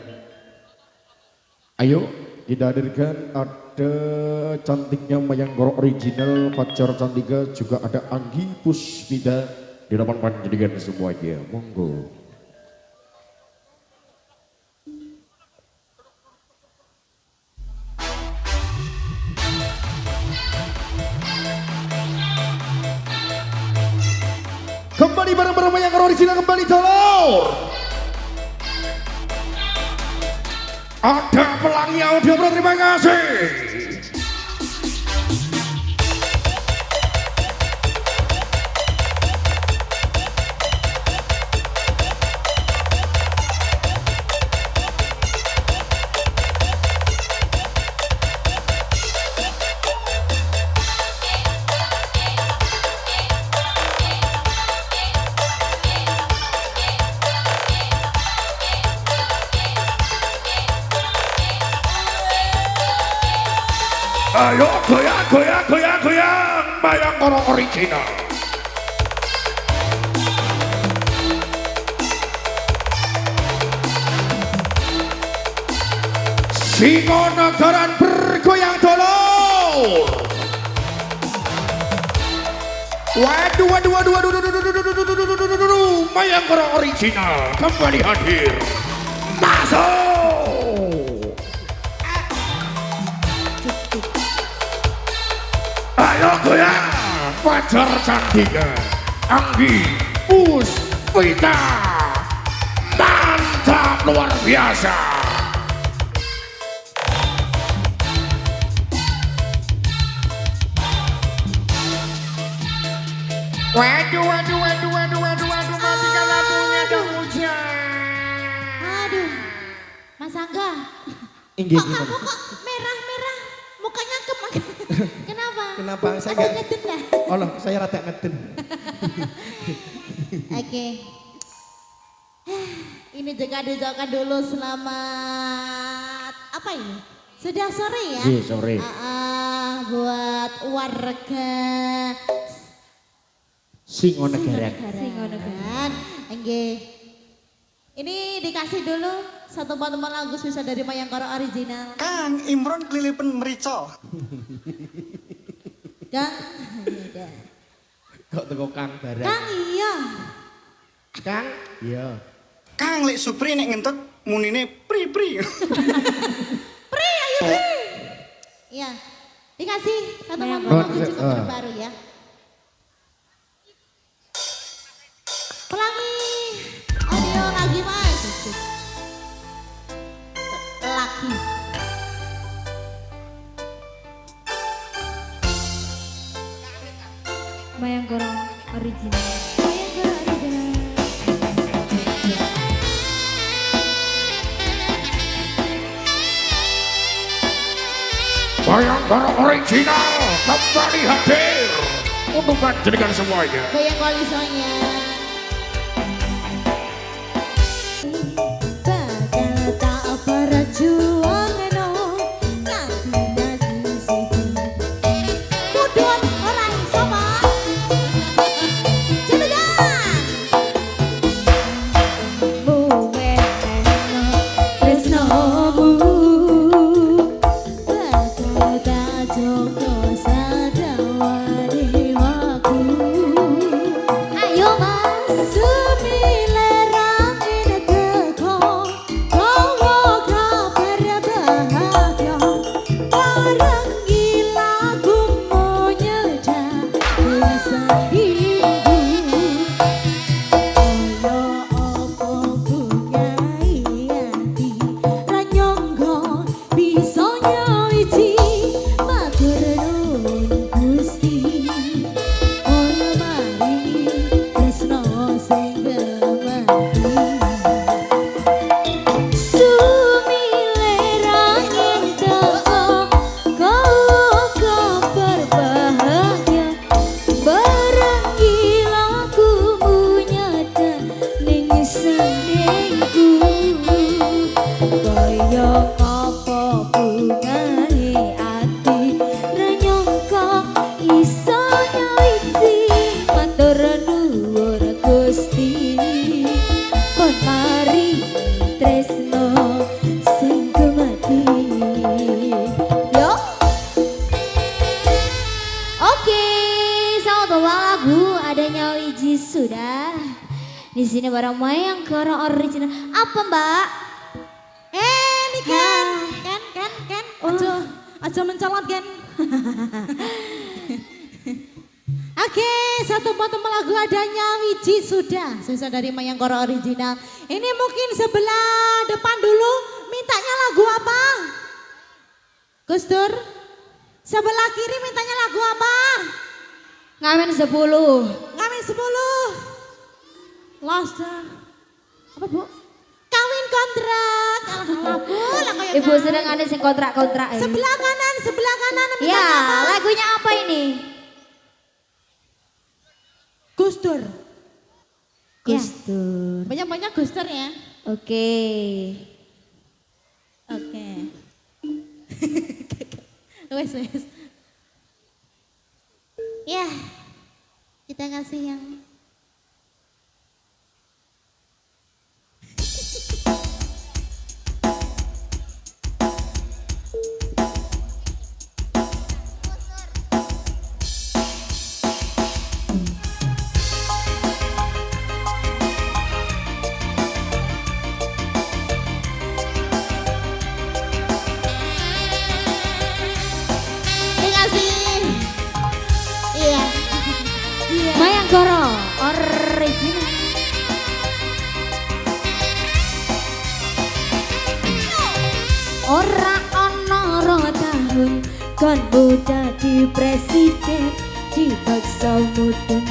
Ayo kita hadirkan ada cantiknya Mayang Koro original Fajar Cantika, juga ada Anggi Puspita di hadapan panjenengan semuanya. Monggo. Kembali bareng-bareng Mayang Koro original kembali Dolor. Ada Pelangi Audio Bro, terima kasih. Ayo goyang goyang goyang goyang Mayangkara original. Singonagaran bergoyang dolor. Waduh waduh waduh waduh waduh, waduh, waduh, waduh, waduh, waduh, waduh, waduh. Mayangkara original kembali hadir. Masuk. Ayo goyang Fajar Candika Anggi Puspita. Mantap luar biasa. Waduh, waduh, waduh, waduh, waduh, waduh, matikan lampunya dong hujan. Aduh, Mas Angga. Inggih, Kok kamu kok merah-merah? Mukanya Kenapa? Kenapa? Saya Ada nggak- ngeden lah. Oh loh, saya rada ngeden. Oke. Ini juga diucapkan dulu selamat apa ini? Sudah sore ya? Iya, sore. Buat warga Singonegara. Singonegaran. Nggih. Ini dikasih dulu satu teman lagu bisa dari Mayangkara original. Kang Imron kelilipan merica. Kang. Kok teko Kang barang. Kang iya. Kang? Iya. Kang lek Supri nek ngentut munine pri. Pri ayo Pri. Iya. Dikasih satu teman Oh, lagu cukup terbaru ya. Pelangi audio lagi mas. Lagi. Mayangkara original. Mayangkara original kembali hadir untuk menjadikan semuanya. Goyang koalisonya. Bakal tak berjuang no nganti dadi siji. Mudun ora iso Pak. Cepetan. Muweno tresnomu bakal tak jogo sadawane waku. Ayo Mas sumilerang ini teko kowo kabar bahagia bareng lagu menyeda bisa ibu kaya apa bungai ati ranyonggo bisa nyawiji matur nuwun Gusti ora maringi tresno sing gemati sumilera inteko kau kabar bahagia bareng lagu nyata ning senengku kaya apa bungae ati renyongko iso nyawiji matur nuwun Gusti kon mari tresno sing gemati yo. Oke, satu lagu adanya Wiji sudah. Di sini barang Mayangkara original. Apa Mbak? Ini kan. Aja mencolot kan. Oke, satu potong lagu adanya Wiji sudah. Sisa dari Mayangkara original. Ini mungkin sebelah depan dulu. Mintanya lagu apa? Gus Dur? Sebelah kiri mintanya lagu apa? Ngamen 10. Kawin 10. Lost. Apa Bu? Kawin kontrak. Alah Bu, lah kayak Ibu sedang ada sing kontrak-kontrak ini. sebelah kanan mintanya Ya, apa? lagunya apa ini? Gus Dur. Gus Dur. Banyak-banyak Gus Dur ya. Oke. Oke. Wes. Ya, kita kasih yang Mayangkara original. Ora ana rong tahun kon dadi presiden dipaksa mudhun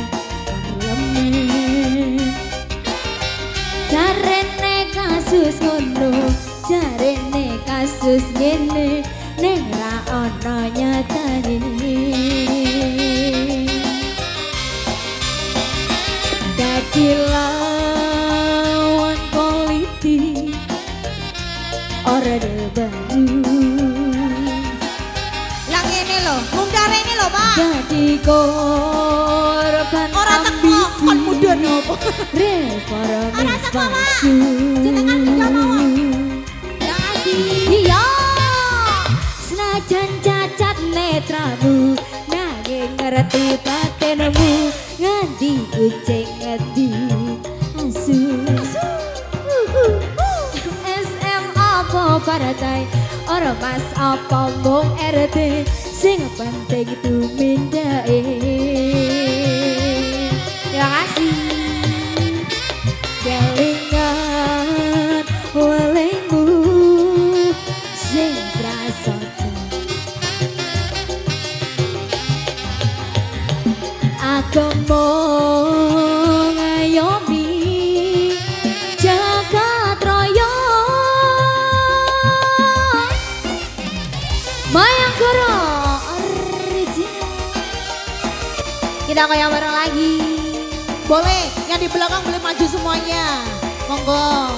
parlemen. Jarene kasus ngono, jarene kasus ngene ning ra ana nyatane. Dadi lawan politik Orde Baru. Lang ini loh, mungkare ini loh Pak. Dadi korban Orang teko ambisi kon mudun opo. reformis Orang teko, Pak. palsu. Jenengan njono. Terima kasih. Iya, senajan cacat netramu, nanging ngerti batinmu, nganti kucing ngerti asu. SM apa partai, ormas apa mung RT, sing penting itu mindake. Terima kasih. Kelingan welingmu sing prasaja. Aku mau ngayomi jagat raya. Mayangkara original. Kita goyang bareng lagi. Boleh, yang di belakang boleh maju semuanya. Monggo.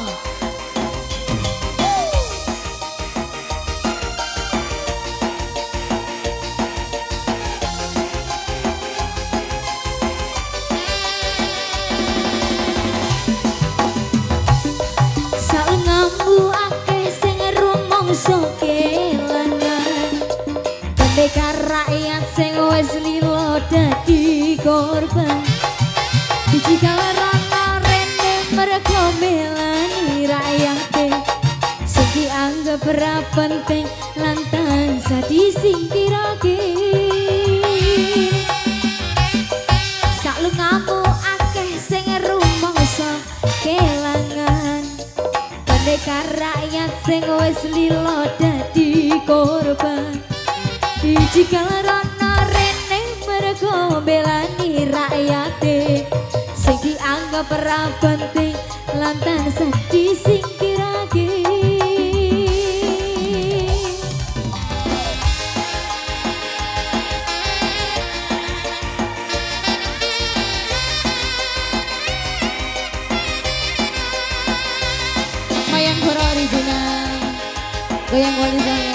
Salengamu akeh sing rumangsa kelangan, pendekar rakyat sing wis lila dadi korban. Dijikal rana rene mergo melani rakyate, sing dianggap ora penting lan tansah disingkirake. Salengamu akeh sing rumangsa kelangan, pendekar rakyat sing wis lila dadi korban. Dijikal rana rene mergo belani rakyate, sing dianggap ora penting lan tansah disingkirake. Mayangkara original. Goyang wali saya.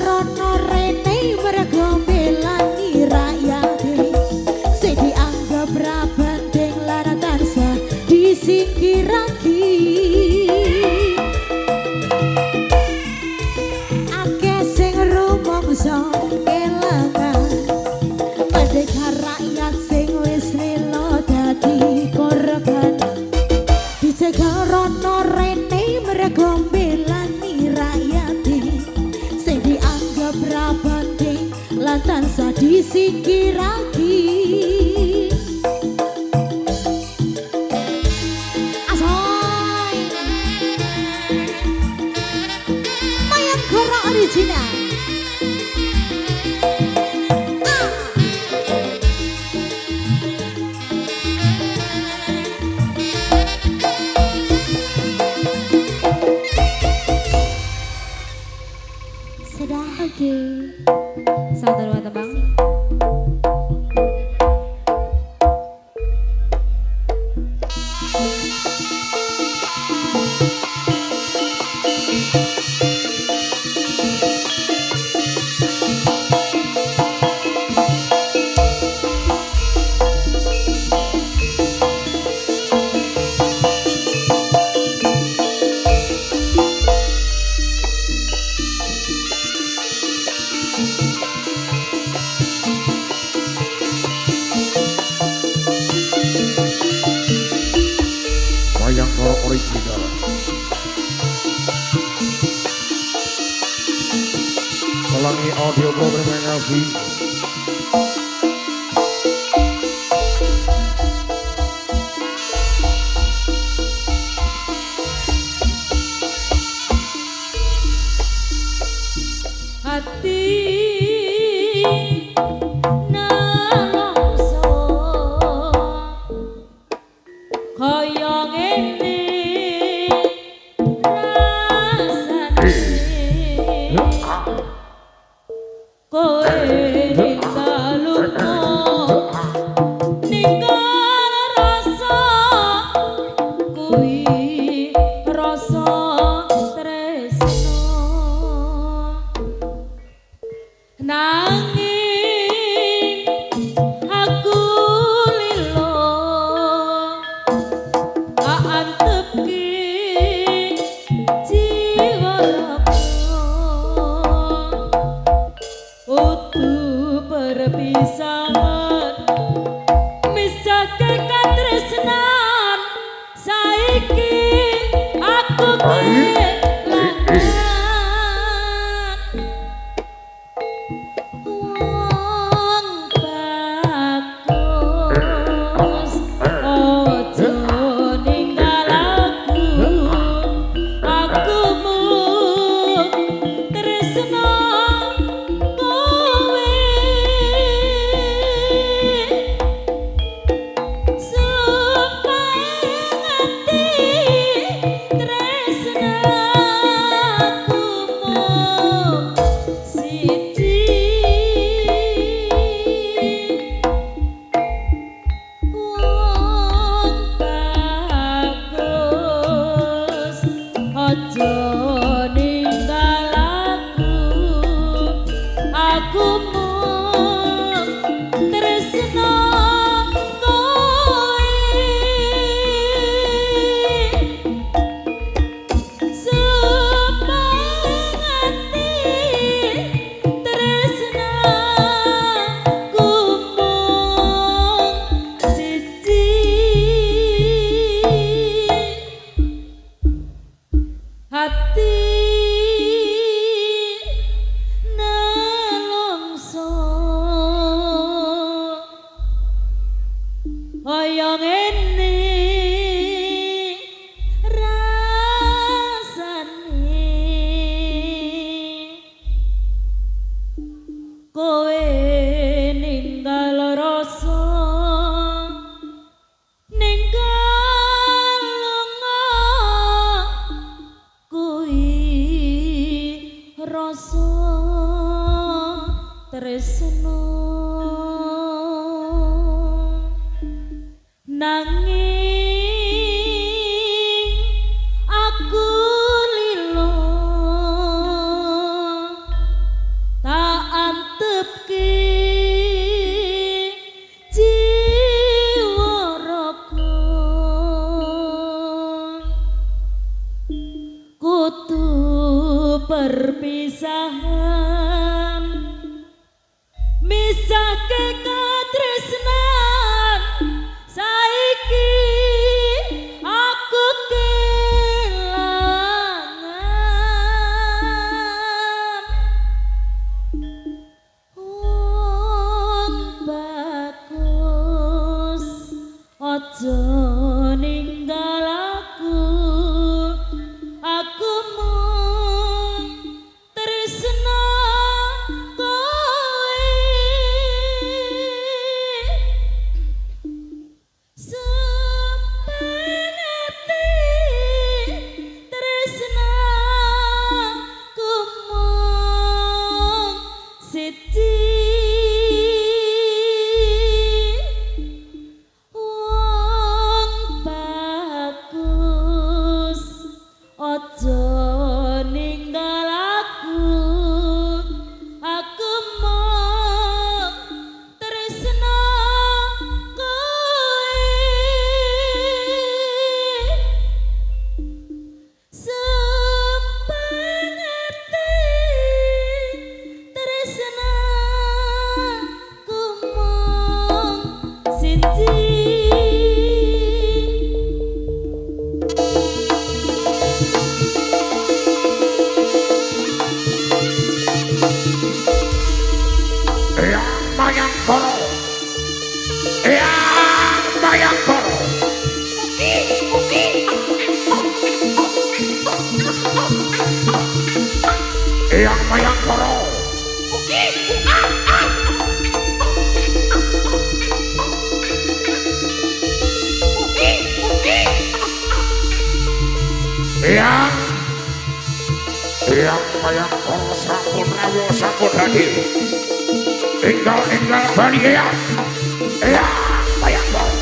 rono rene mergo belani rakyate sing dianggap ra penting lan tansah disingkirake akeh sing rumangsa kelangan merdeka rakyat sing wis rela dadi korban dicegal rono rene mergo belani rakyate sing dianggap ra penting lan tansah disingkirake asoy Mayang Koro Original Sudah. Oke. Satu dua tebang. Wayang Koro Original. Pelangi Audio Pro terima kasih. Hati nalongso kaya ngene rasane kowe ninggal lunga ninggal rasa kuwi rasa tresno nanging aku lilo antepki jiwa utuh perpisahan misake katresnan saiki aku kelangan wong bagus ojo ninggal aku mung tresno kowe supaya ati tresnaku mung siji wong bagus ojo ninggal aku mung tresno kowe supaya ati tresnaku mung siji hati nalongso kaya ngene rasane kowe ninggal rasa ninggal lunga kuwi rasa tresno nanging aku lilo ngrasake katresnan saiki aku kelangan bagus ojo ninggal aku mung tresna kowe sepengeti tresna ku mung siji wong bagus ojo ninggal aku mau tresna kowe sepengeti tresna ku mung siji. Eyang Mayangkara Eyang Mayangkara Eyang Mayangkara sampun rawuh sampun hadir enggal bali Eyang Mayangkara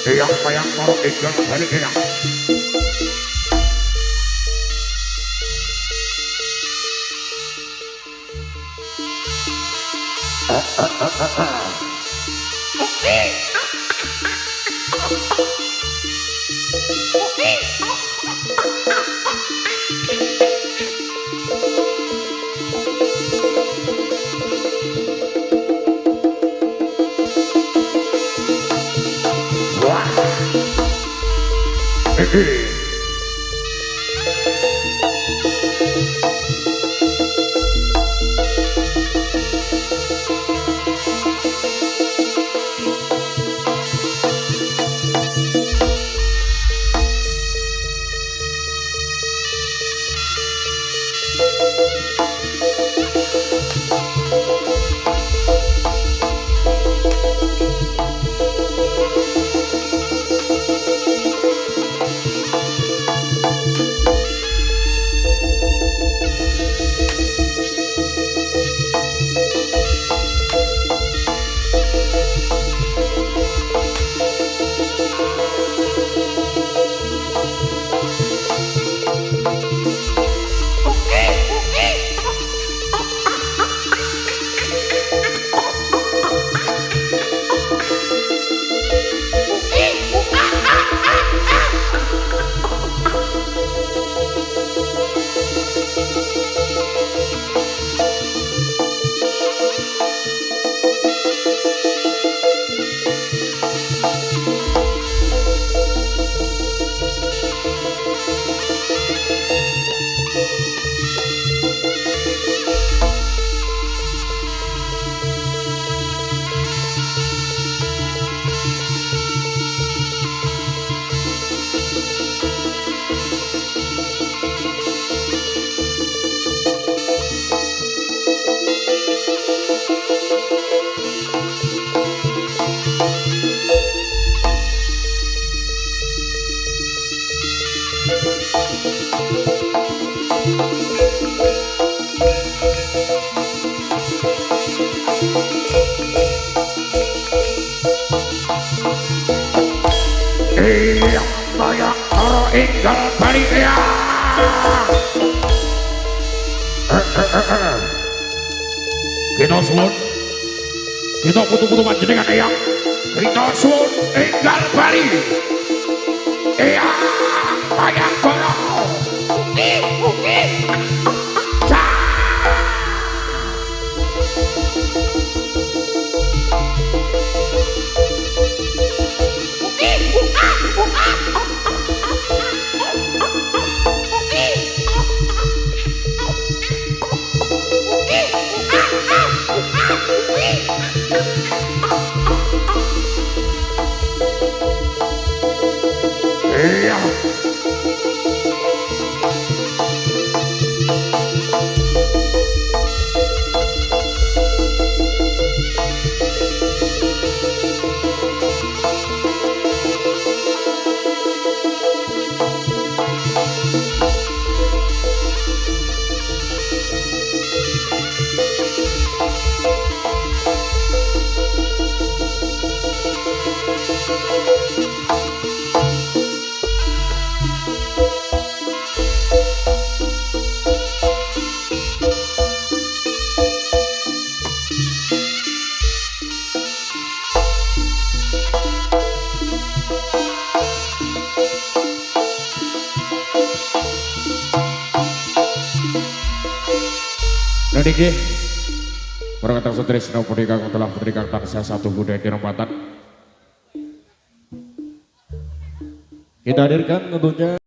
Eyang Mayangkara enggal bali Eyang Yang banyak karo inggal balik ya. Kita suwun, kita putu-putu panjenengan ya. Kita suwun inggal balik. Iya, banyak karo. Iya. Niki para kata sutrisno putri kang telah putri kang tansah satu budaya dirempatan. Kita hadirkan tentunya